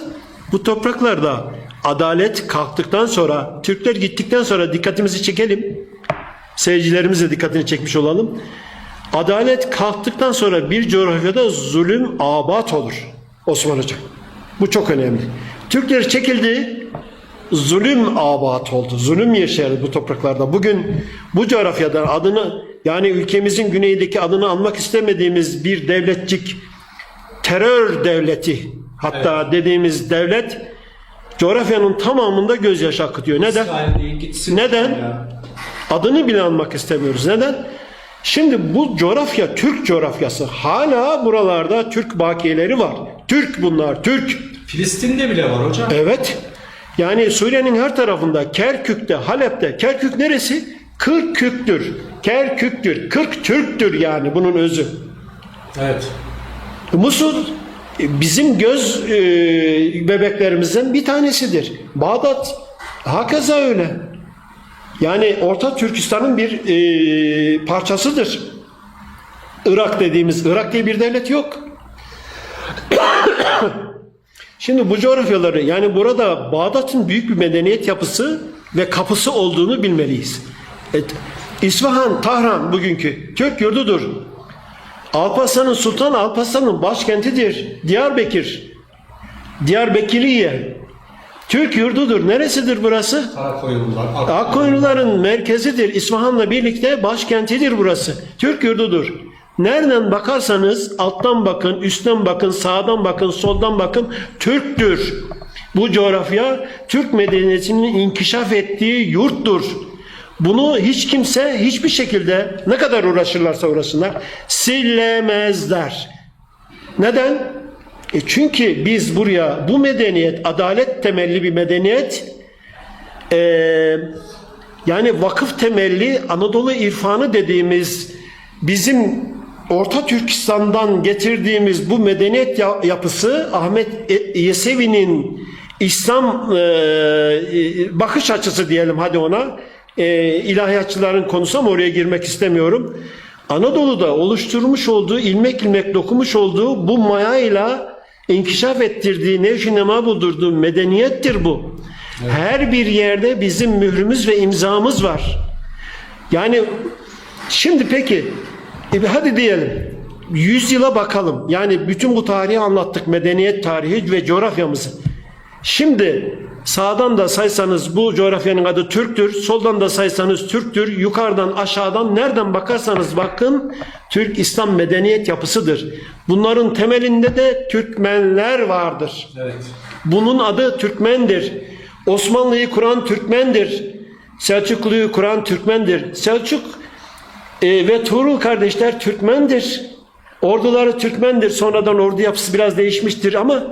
Bu topraklarda adalet kalktıktan sonra, Türkler gittikten sonra dikkatimizi çekelim. Seyircilerimize dikkatini çekmiş olalım. Adalet kalktıktan sonra bir coğrafyada zulüm abat olur Osman Hocam. Bu çok önemli. Türkler çekildi, zulüm abat oldu. Zulüm yaşardı bu topraklarda. Bugün bu coğrafyada adını, yani ülkemizin güneyindeki adını anmak istemediğimiz bir devletçik, terör devleti hatta dediğimiz devlet coğrafyanın tamamında gözyaşı akıtıyor. Neden? Neden? Adını bile anmak istemiyoruz. Neden? Şimdi bu coğrafya Türk coğrafyası. Hala buralarda Türk bakiyeleri var. Türk bunlar, Türk. Filistin'de bile var hocam. Evet. Yani Suriye'nin her tarafında, Kerkük'te, Halep'te. Kerkük neresi? Kürktür, Kerküktür, Kırk Türktür yani bunun özü. Evet. Musul bizim göz bebeklerimizden bir tanesidir. Bağdat hakeza öyle. Yani Orta Türkistan'ın bir parçasıdır. Irak dediğimiz, Irak diye bir devlet yok. Şimdi bu coğrafyaları, yani burada Bağdat'ın büyük bir medeniyet yapısı ve kapısı olduğunu bilmeliyiz. İsfahan, Tahran bugünkü Türk yurdudur. Alparslan'ın Sultan Alparslan'ın başkentidir. Diyarbakır, Diyarbakiriye Türk yurdudur. Neresidir burası? Karakoyunlular. Akkoyunluların merkezidir. İsfahan'la birlikte başkentidir burası. Türk yurdudur. Nereden bakarsanız alttan bakın, üstten bakın, sağdan bakın, soldan bakın Türktür. Bu coğrafya Türk medeniyetinin inkişaf ettiği yurttur. Bunu hiç kimse hiçbir şekilde ne kadar uğraşırlarsa uğraşsınlar silemezler. Neden? Çünkü biz buraya bu medeniyet adalet temelli bir medeniyet yani vakıf temelli Anadolu irfanı dediğimiz bizim Orta Türkistan'dan getirdiğimiz bu medeniyet yapısı Ahmet Yesevi'nin İslam bakış açısı diyelim hadi ona ilahiyatçıların konusu ama oraya girmek istemiyorum. Anadolu'da oluşturmuş olduğu ilmek ilmek dokumuş olduğu bu mayayla inkişaf ettirdiği nevşi nema buldurduğu medeniyettir bu. Evet. Her bir yerde bizim mührümüz ve imzamız var. Yani şimdi peki hadi diyelim 100 yıla bakalım. Yani bütün bu tarihi anlattık. Medeniyet tarihi ve coğrafyamızı. Şimdi sağdan da saysanız bu coğrafyanın adı Türk'tür. Soldan da saysanız Türk'tür. Yukarıdan aşağıdan nereden bakarsanız bakın Türk İslam medeniyet yapısıdır. Bunların temelinde de Türkmenler vardır. Evet. Bunun adı Türkmendir. Osmanlı'yı kuran Türkmendir. Selçuklu'yu kuran Türkmendir. Selçuk ve Tuğrul kardeşler Türkmendir. Orduları Türkmendir. Sonradan ordu yapısı biraz değişmiştir ama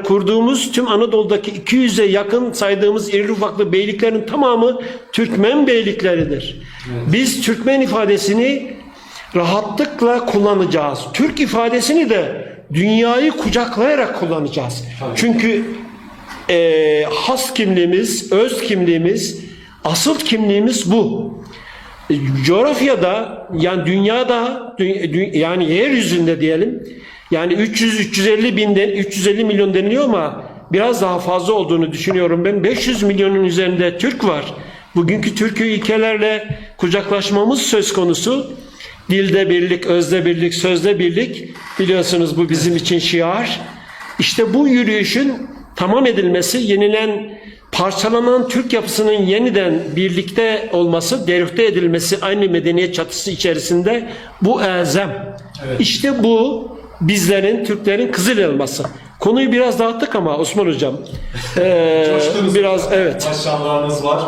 kurduğumuz tüm Anadolu'daki 200'e yakın saydığımız irili ufaklı beyliklerin tamamı Türkmen beylikleridir. Evet. Biz Türkmen ifadesini rahatlıkla kullanacağız. Türk ifadesini de dünyayı kucaklayarak kullanacağız. Tabii. Çünkü has kimliğimiz, öz kimliğimiz, asıl kimliğimiz bu. Coğrafyada yani dünyada yani yeryüzünde diyelim yani 350 milyon deniliyor ama biraz daha fazla olduğunu düşünüyorum ben. 500 milyonun üzerinde Türk var. Bugünkü Türk'ü ilkelerle kucaklaşmamız söz konusu. Dilde birlik, özde birlik, sözde birlik. Biliyorsunuz bu bizim için şiar. İşte bu yürüyüşün tamam edilmesi, yenilen parçalanan Türk yapısının yeniden birlikte olması, derüfte edilmesi aynı medeniyet çatısı içerisinde bu elzem. Evet. İşte bu bizlerin, Türklerin kızıl elması. Konuyu biraz dağıttık ama Osman Hocam. Biraz evet. Maşallahınız var.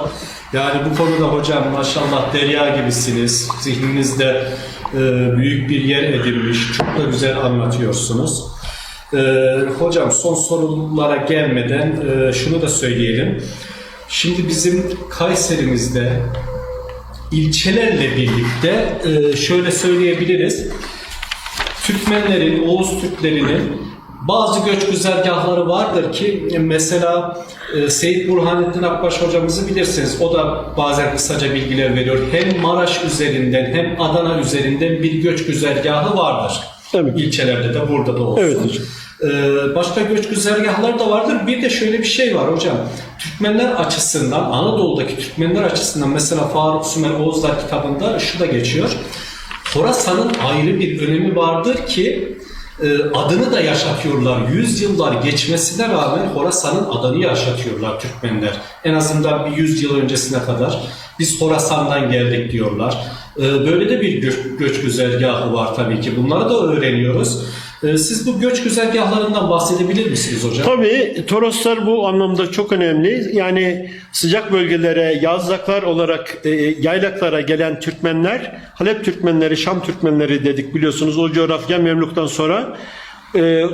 Yani bu konuda hocam maşallah derya gibisiniz. Zihninizde büyük bir yer edinmiş. Çok da güzel anlatıyorsunuz. Hocam son sorulara gelmeden şunu da söyleyelim. Şimdi bizim Kayserimizde ilçelerle birlikte şöyle söyleyebiliriz. Türkmenlerin, Oğuz Türklerinin bazı göç güzergahları vardır ki mesela Seyyid Burhanettin Akbaş hocamızı bilirsiniz. O da bazen kısaca bilgiler veriyor. Hem Maraş üzerinden hem Adana üzerinden bir göç güzergahı vardır. Evet. İlçelerde de burada da olsun. Evet hocam. Başka göç güzergahları da vardır. Bir de şöyle bir şey var hocam. Türkmenler açısından, Anadolu'daki Türkmenler açısından mesela Faruk Sümer Oğuzlar kitabında şu da geçiyor. Horasan'ın ayrı bir önemi vardır ki adını da yaşatıyorlar. 100 yıllar geçmesine rağmen Horasan'ın adını yaşatıyorlar Türkmenler. En azından bir 100 yıl öncesine kadar biz Horasan'dan geldik diyorlar. Böyle de bir göç güzergahı var tabii ki. Bunları da öğreniyoruz. Siz bu göç güzergahlarından bahsedebilir misiniz hocam? Tabii Toroslar bu anlamda çok önemli. Yani sıcak bölgelere, yazlaklar olarak yaylaklara gelen Türkmenler, Halep Türkmenleri, Şam Türkmenleri dedik biliyorsunuz. O coğrafya Memluk'tan sonra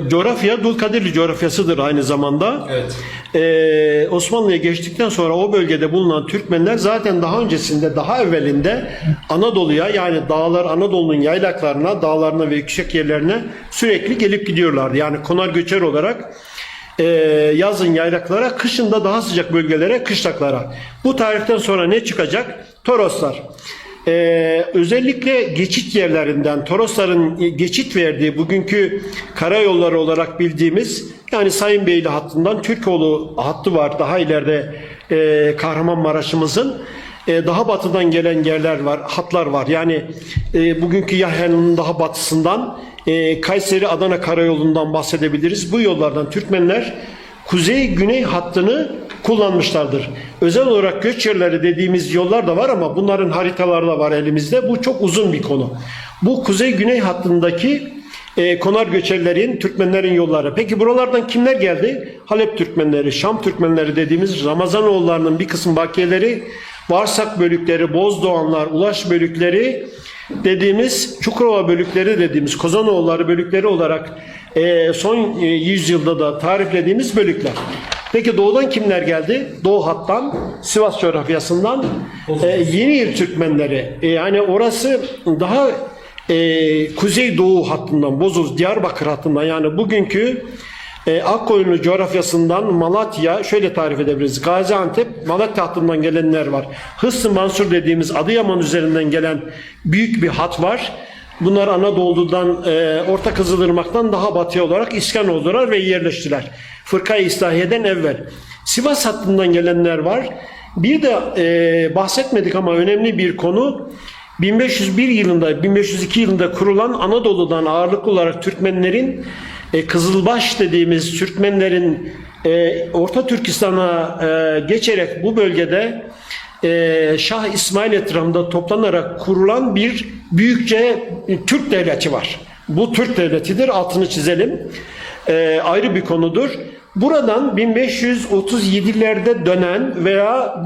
Coğrafya Dulkadirli coğrafyasıdır aynı zamanda. Evet. Osmanlı'ya geçtikten sonra o bölgede bulunan Türkmenler zaten daha öncesinde, daha evvelinde Anadolu'ya, yani dağlar, Anadolu'nun yaylaklarına, dağlarına ve yüksek yerlerine sürekli gelip gidiyorlardı. Yani konar göçer olarak yazın yaylaklara, kışın da daha sıcak bölgelere, kışlaklara. Bu tarihten sonra ne çıkacak? Toroslar. Özellikle geçit yerlerinden, Torosların geçit verdiği bugünkü karayolları olarak bildiğimiz, yani Sayınbeyli hattından Türkoğlu hattı var. Daha ileride Kahramanmaraş'ımızın daha batıdan gelen yerler var, hatlar var. Yani bugünkü Yahya'nın daha batısından Kayseri-Adana karayolundan bahsedebiliriz. Bu yollardan Türkmenler kuzey-güney hattını kullanmışlardır. Özel olarak göç yerleri dediğimiz yollar da var ama bunların haritaları da var elimizde. Bu çok uzun bir konu. Bu kuzey-güney hattındaki konar göçerlerin, Türkmenlerin yolları. Peki buralardan kimler geldi? Halep Türkmenleri, Şam Türkmenleri dediğimiz Ramazanoğullarının bir kısım bakiyeleri, Varsak bölükleri, Bozdoğanlar, Ulaş bölükleri dediğimiz, Çukurova bölükleri dediğimiz, Kozanoğulları bölükleri olarak son yüzyılda da tariflediğimiz bölükler. Peki doğudan kimler geldi? Doğu hattan, Sivas coğrafyasından Yeniyurt Türkmenleri. Yani orası daha kuzeydoğu hattından, Bozuz, Diyarbakır hattından, yani bugünkü Akkoyunlu coğrafyasından Malatya, şöyle tarif edebiliriz. Gaziantep, Malatya hattından gelenler var. Hıssı Mansur dediğimiz Adıyaman üzerinden gelen büyük bir hat var. Bunlar Anadolu'dan, Orta Kızılırmak'tan daha batıya olarak iskan oldular ve yerleştiler. Fırka-i İslahiye'den evvel. Sivas hattından gelenler var. Bir de bahsetmedik ama önemli bir konu, 1501 yılında, 1502 yılında kurulan Anadolu'dan ağırlıklı olarak Türkmenlerin, Kızılbaş dediğimiz Türkmenlerin Orta Türkistan'a geçerek bu bölgede Şah İsmail etrafında toplanarak kurulan bir büyükçe Türk devleti var. Bu Türk devletidir, altını çizelim. Ayrı bir konudur. Buradan 1537'lerde dönen veya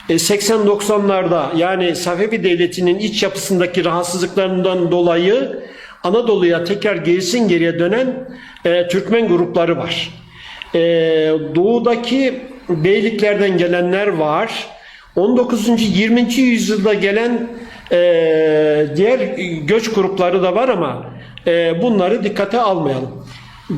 1580-90'larda, yani Safevi Devleti'nin iç yapısındaki rahatsızlıklarından dolayı Anadolu'ya tekrar geriye dönen Türkmen grupları var. Doğudaki beyliklerden gelenler var. 19. 20. yüzyılda gelen diğer göç grupları da var ama bunları dikkate almayalım.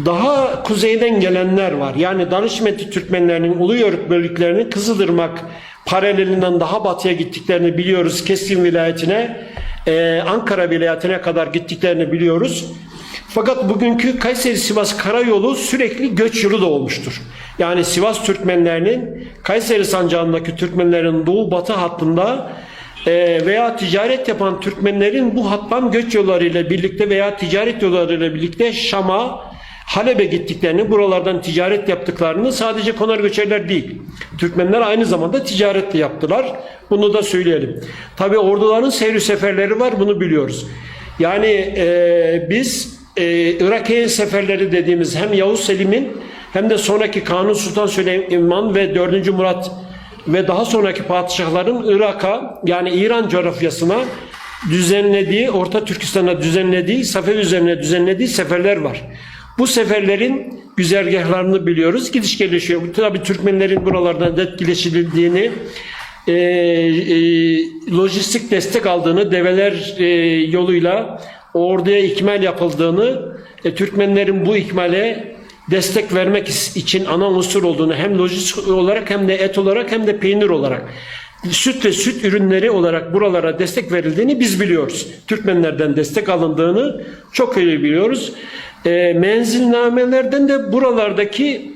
Daha kuzeyden gelenler var. Yani Danışmetli Türkmenlerinin Uluyörük bölüklerinin Kızılırmak paralelinden daha batıya gittiklerini biliyoruz. Keskin vilayetine, Ankara vilayetine kadar gittiklerini biliyoruz. Fakat bugünkü Kayseri-Sivas karayolu sürekli göç yolu da olmuştur. Yani Sivas Türkmenlerinin, Kayseri sancağındaki Türkmenlerin doğu batı hattında veya ticaret yapan Türkmenlerin bu hattan göç yollarıyla birlikte veya ticaret yollarıyla birlikte Şam'a, Halep'e gittiklerini, buralardan ticaret yaptıklarını, sadece konar göçerler değil, Türkmenler aynı zamanda ticaret de yaptılar. Bunu da söyleyelim. Tabi orduların seyri seferleri var, bunu biliyoruz. Yani biz Irak'ın seferleri dediğimiz hem Yavuz Selim'in hem de sonraki Kanuni Sultan Süleyman ve 4. Murat ve daha sonraki padişahların Irak'a, yani İran coğrafyasına düzenlediği, Orta Türkistan'a düzenlediği, Safevi üzerine düzenlediği seferler var. Bu seferlerin güzergahlarını biliyoruz. Gidiş gelişiyor. Tabii Türkmenlerin buralardan etkileşildiğini, lojistik destek aldığını, develer yoluyla orduya ikmal yapıldığını, Türkmenlerin bu ikmale destek vermek için ana unsur olduğunu, hem lojistik olarak hem de et olarak hem de peynir olarak, süt ve süt ürünleri olarak buralara destek verildiğini biz biliyoruz. Türkmenlerden destek alındığını çok iyi biliyoruz. Menzilnamelerden de buralardaki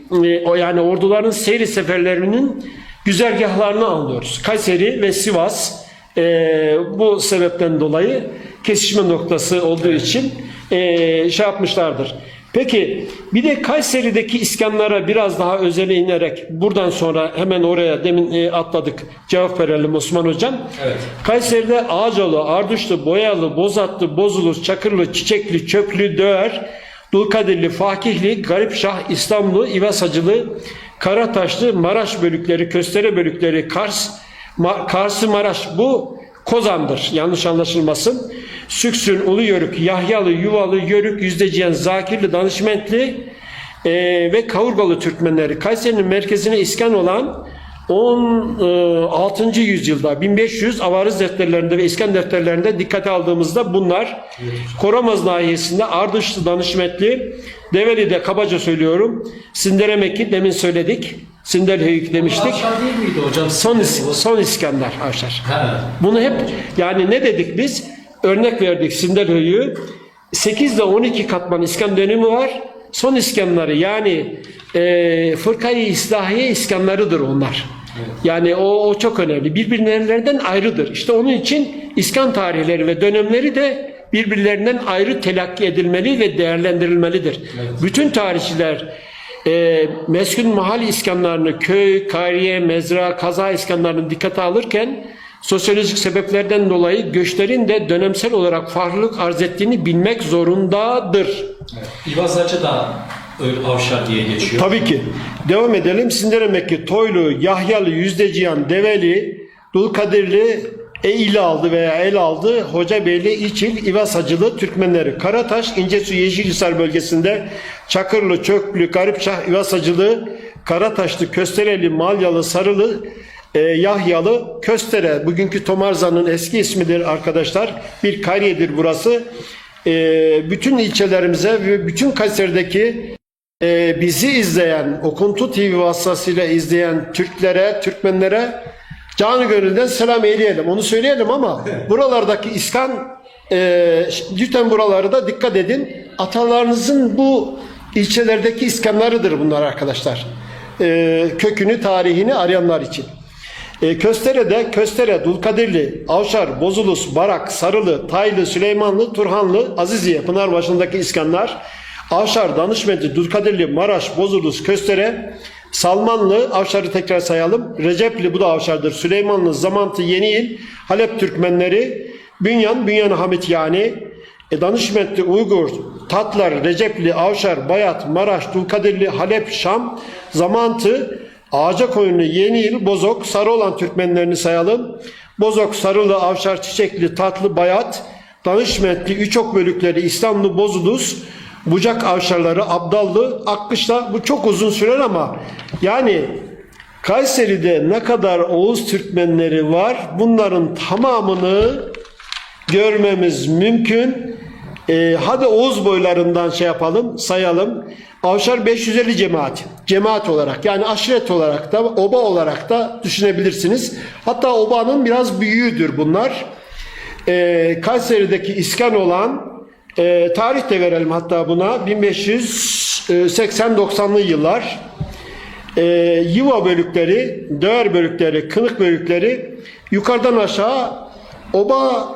yani orduların seyri seferlerinin güzergahlarını anlıyoruz. Kayseri ve Sivas bu sebepten dolayı kesişme noktası olduğu için şey yapmışlardır. Peki bir de Kayseri'deki iskanlara biraz daha özele inerek buradan sonra hemen oraya demin atladık, cevap verelim Osman Hocam. Evet. Kayseri'de Ağacalı, Arduşlu, Boyalı, Bozatlı, Bozulur, Çakırlı, Çiçekli, Çöplü, Döğer, Dulkadirli, Fakihli, Garipşah, İstanbul, İvasacılı, Karataşlı, Maraş bölükleri, Köstere bölükleri, Kars'ı Maraş, bu Kozan'dır, yanlış anlaşılmasın. Süksün, Uluyörük, Yahyalı, Yuvalı, Yörük, Yüzdeciyen, Zakirli, Danışmentli ve Kavurgalı Türkmenleri Kayseri'nin merkezine iskan olan 16. yüzyılda 1500 avarız defterlerinde ve iskan defterlerinde dikkate aldığımızda bunlar Koramaz nahiyesinde Ardışlı, Danışmetli, Develi'de kabaca söylüyorum, Sinderemek'i demin söyledik, Sinderhöyük demiştik. Aşağı değil miydi hocam? Son İskender Aşar. He. Bunu hep yani ne dedik biz? Örnek verdik Sinderhöyük'ü. 8 ile 12 katman iskan dönümü var. Son iskanları yani fırkayı İslahiye iskanlarıdır onlar. Evet. Yani o çok önemli. Birbirlerinden ayrıdır. İşte onun için iskan tarihleri ve dönemleri de birbirlerinden ayrı telakki edilmeli ve değerlendirilmelidir. Evet. Bütün tarihçiler meskun mahal iskanlarını, köy, kariye, mezra, kaza iskanlarını dikkate alırken sosyolojik sebeplerden dolayı göçlerin de dönemsel olarak farklılık arz ettiğini bilmek zorundadır. Evet. İvazacı da Avşar diye geçiyor. Tabii ki. Devam edelim. Sinderemek'i, Toylu, Yahyalı, Yüzdeciyan, Develi, Dulkadirli, İlaldı veya Elaldı, Hocabeyli, İçil, İvasacılı Türkmenleri, Karataş, İncesu, Yeşilhisar bölgesinde Çakırlı, Çöklü, Garipşah, İvasacılı, Karataşlı, Köstereli, Malyalı, Sarılı, Yahyalı, Köstere, bugünkü Tomarza'nın eski ismidir arkadaşlar. Bir kariyedir burası. Bütün ilçelerimize ve bütün Kayseri'deki bizi izleyen, Okuntu TV vasıtasıyla izleyen Türklere, Türkmenlere canı gönülden selam eyleyelim. Onu söyleyelim ama buralardaki iskan lütfen buraları da dikkat edin. Atalarınızın bu ilçelerdeki iskanlarıdır bunlar arkadaşlar. Kökünü, tarihini arayanlar için. Köstere'de Köstere, Dulkadirli, Avşar, Bozulus, Barak, Sarılı, Taylı, Süleymanlı, Turhanlı, Aziziye, Pınarbaşı'ndaki iskanlar, Avşar, Danışmetli, Dulkadirli, Maraş, Bozulus, Köstere, Salmanlı, Avşar'ı tekrar sayalım. Recepli, bu da Avşar'dır. Süleymanlı, Zamantı, Yeniil, Halep Türkmenleri, Bünyan Hamit yani, Danışmetli, Uygur, Tatlar, Recepli, Avşar, Bayat, Maraş, Dulkadirli, Halep, Şam, Zamantı, Ağacakoyunlu, Yeniil, Bozok, Sarıoğlan Türkmenlerini sayalım. Bozok, Sarılı, Avşar, Çiçekli, Tatlı, Bayat, Danışmetli, Üçok bölükleri, İslamlı, Bozulus, Bucak Avşarları, Abdallı, Akkışla, bu çok uzun sürer ama yani Kayseri'de ne kadar Oğuz Türkmenleri var bunların tamamını görmemiz mümkün. Hadi Oğuz boylarından yapalım, sayalım. Avşar 550 cemaat olarak yani aşiret olarak da oba olarak da düşünebilirsiniz. Hatta obanın biraz büyüğüdür bunlar. Kayseri'deki iskan olan tarih de verelim hatta buna 1580-90'lı yıllar. Yuva bölükleri, Döğer bölükleri, Kınık bölükleri yukarıdan aşağı oba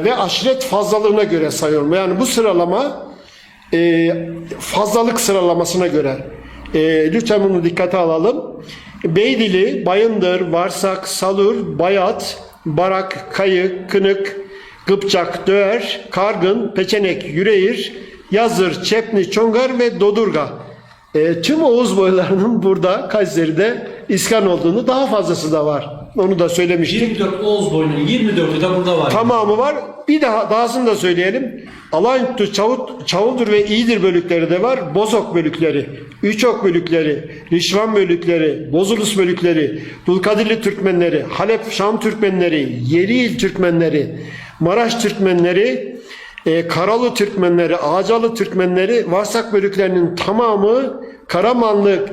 ve aşiret fazlalığına göre sayıyorum. Yani bu sıralama fazlalık sıralamasına göre. Lütfen bunu dikkate alalım. Beydili, Bayındır, Varsak, Salur, Bayat, Barak, Kayı, Kınık, Gıpçak, Döğer, Kargın, Peçenek, Yüreğir, Yazır, Çepni, Çongar ve Dodurga. Tüm Oğuz boylarının burada Kayseri'de iskan olduğunu, daha fazlası da var. Onu da söylemiştik. 24 Oğuz boyunun 24'ü de burada var. Tamamı var. Bir dahasını da söyleyelim. Alanyurtu, Çavuldur ve İğdir bölükleri de var. Bozok bölükleri, Üçok bölükleri, Rişvan bölükleri, Bozulus bölükleri, Dulkadirli Türkmenleri, Halep Şam Türkmenleri, Yeriil Türkmenleri, Maraş Türkmenleri, Karalı Türkmenleri, Ağacalı Türkmenleri, Varsak bölüklerinin tamamı Karamanlı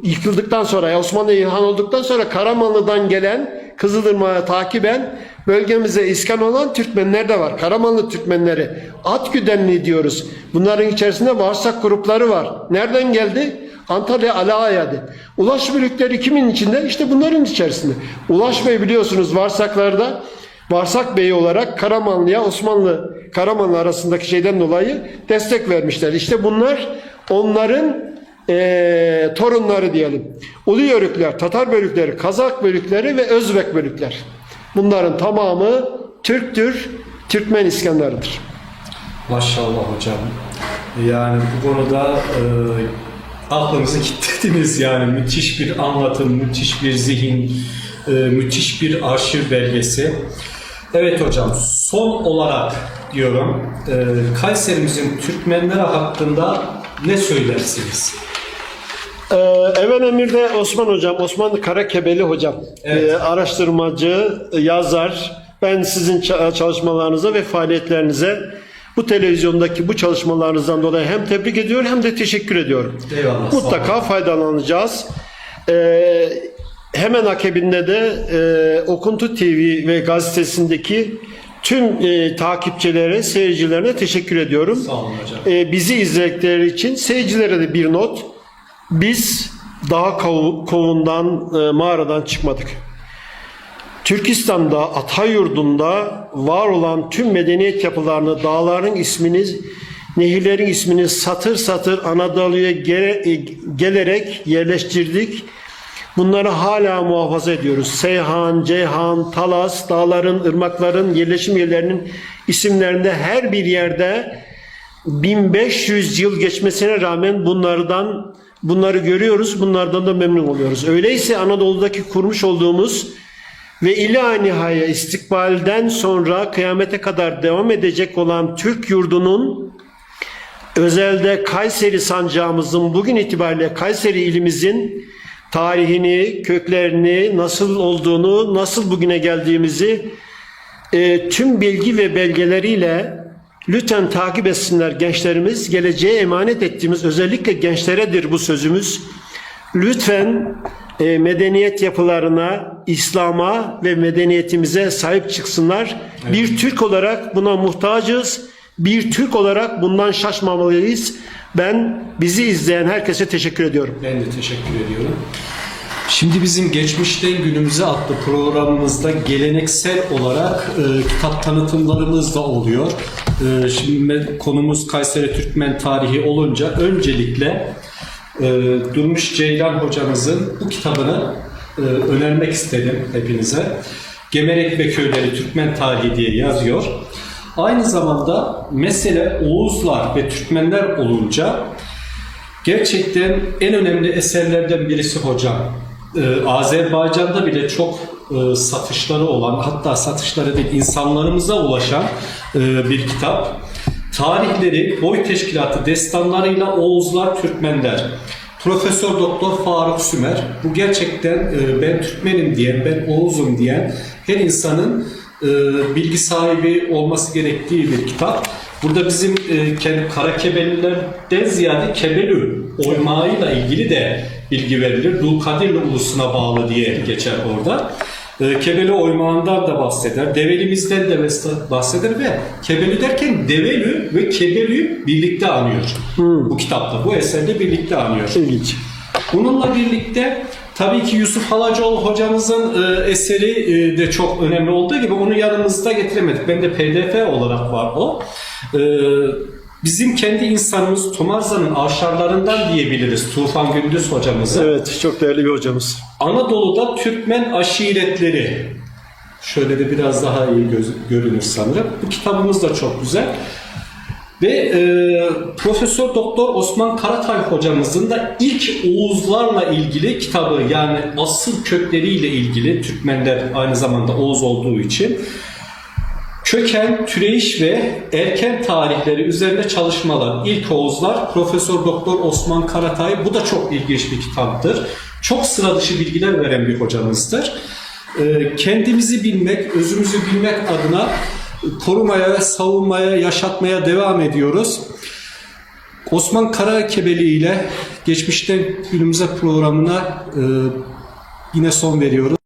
yıkıldıktan sonra, Osmanlı İlhan olduktan sonra Karamanlı'dan gelen, Kızılırmak'a takiben bölgemize iskan olan Türkmenler de var. Karamanlı Türkmenleri, Atgüdenli diyoruz. Bunların içerisinde Varsak grupları var. Nereden geldi? Antalya Alaaya'dı. Ulaş bölükleri kimin içinde? İşte bunların içerisinde. Ulaş Bey biliyorsunuz Varsaklarda Varsak Bey olarak Karamanlı'ya, Karamanlı arasındaki şeyden dolayı destek vermişler. İşte bunlar onların torunları diyelim. Uluyörükler, Tatar bölükleri, Kazak bölükleri ve Özbek bölükler. Bunların tamamı Türktür, Türkmen iskanlarıdır. Maşallah hocam. Yani bu konuda aklınızı kilitlediniz yani. Müthiş bir anlatım, müthiş bir zihin, müthiş bir arşiv belgesi. Evet hocam, son olarak diyorum, Kayserimizin Türkmenleri hakkında ne söylersiniz? Evvel emirde Osman hocam, Osman Karakebeli hocam, Evet. Araştırmacı, yazar. Ben sizin çalışmalarınıza ve faaliyetlerinize bu televizyondaki bu çalışmalarınızdan dolayı hem tebrik ediyorum hem de teşekkür ediyorum. Eyvallah, sağ Mutlaka faydalanacağız. Hemen akabinde de Okuntu TV ve gazetesindeki tüm takipçilere, seyircilerine teşekkür ediyorum. Sağ olun hocam. Bizi izledikleri için seyircilere de bir not. Biz dağ kovundan, mağaradan çıkmadık. Türkistan'da, Atayurdu'nda var olan tüm medeniyet yapılarını, dağların ismini, nehirlerin ismini satır satır Anadolu'ya gelerek yerleştirdik. Bunları hala muhafaza ediyoruz. Seyhan, Ceyhan, Talas, dağların, ırmakların, yerleşim yerlerinin isimlerinde her bir yerde 1500 yıl geçmesine rağmen bunları görüyoruz. Bunlardan da memnun oluyoruz. Öyleyse Anadolu'daki kurmuş olduğumuz ve ila nihaya istikbalden sonra kıyamete kadar devam edecek olan Türk yurdunun, özelde Kayseri sancağımızın, bugün itibariyle Kayseri ilimizin tarihini, köklerini, nasıl olduğunu, nasıl bugüne geldiğimizi tüm bilgi ve belgeleriyle lütfen takip etsinler gençlerimiz. Geleceğe emanet ettiğimiz, özellikle gençleredir bu sözümüz. Lütfen medeniyet yapılarına, İslam'a ve medeniyetimize sahip çıksınlar. Evet. Bir Türk olarak buna muhtacız. Bir Türk olarak bundan şaşmamalıyız. Ben bizi izleyen herkese teşekkür ediyorum. Ben de teşekkür ediyorum. Şimdi bizim Geçmişten Günümüze adlı programımızda geleneksel olarak kitap tanıtımlarımız da oluyor. Şimdi konumuz Kayseri Türkmen tarihi olunca öncelikle Durmuş Ceylan hocamızın bu kitabını önermek istedim hepinize. Gemerek ve Köyleri Türkmen Tarihi diye yazıyor. Aynı zamanda mesele Oğuzlar ve Türkmenler olunca gerçekten en önemli eserlerden birisi hocam. Azerbaycan'da bile çok satışları olan, hatta satışları değil insanlarımıza ulaşan bir kitap. Tarihleri, boy teşkilatı destanlarıyla Oğuzlar, Türkmenler. Profesör Doktor Faruk Sümer. Bu gerçekten ben Türkmenim diyen, ben Oğuz'um diyen her insanın bilgi sahibi olması gerektiği bir kitap. Burada bizim Karakebelilerden ziyade Kebelü oymağıyla ilgili de bilgi verilir. Dulkadirli ulusuna bağlı diye geçer orada. Kebeli oymağından da bahseder. Develimizden de bahseder ve Kebeli derken Develü ve Kebelü birlikte anıyor. Bu kitapta, bu eserde birlikte anıyor. İlginç. Bununla birlikte tabii ki Yusuf Halacıoğlu hocamızın eseri de çok önemli olduğu gibi onu yanımızda getiremedik. Ben de PDF olarak var o. Bizim kendi insanımız Tomarza'nın avşarlarından diyebiliriz Tufan Gündüz hocamızı. Evet, çok değerli bir hocamız. Anadolu'da Türkmen aşiretleri. Şöyle de biraz daha iyi görünür sanırım. Bu kitabımız da çok güzel. Ve Profesör Doktor Osman Karatay hocamızın da ilk Oğuzlarla ilgili kitabı, yani asıl kökleriyle ilgili, Türkmenler aynı zamanda Oğuz olduğu için köken, türeyiş ve erken tarihleri üzerinde çalışmalar. İlk Oğuzlar, Profesör Doktor Osman Karatay. Bu da çok ilginç bir kitaptır. Çok sıra dışı bilgiler veren bir hocamızdır. Kendimizi bilmek, özümüzü bilmek adına korumaya, savunmaya, yaşatmaya devam ediyoruz. Osman Karakebeli ile Geçmişten Günümüze programına yine son veriyoruz.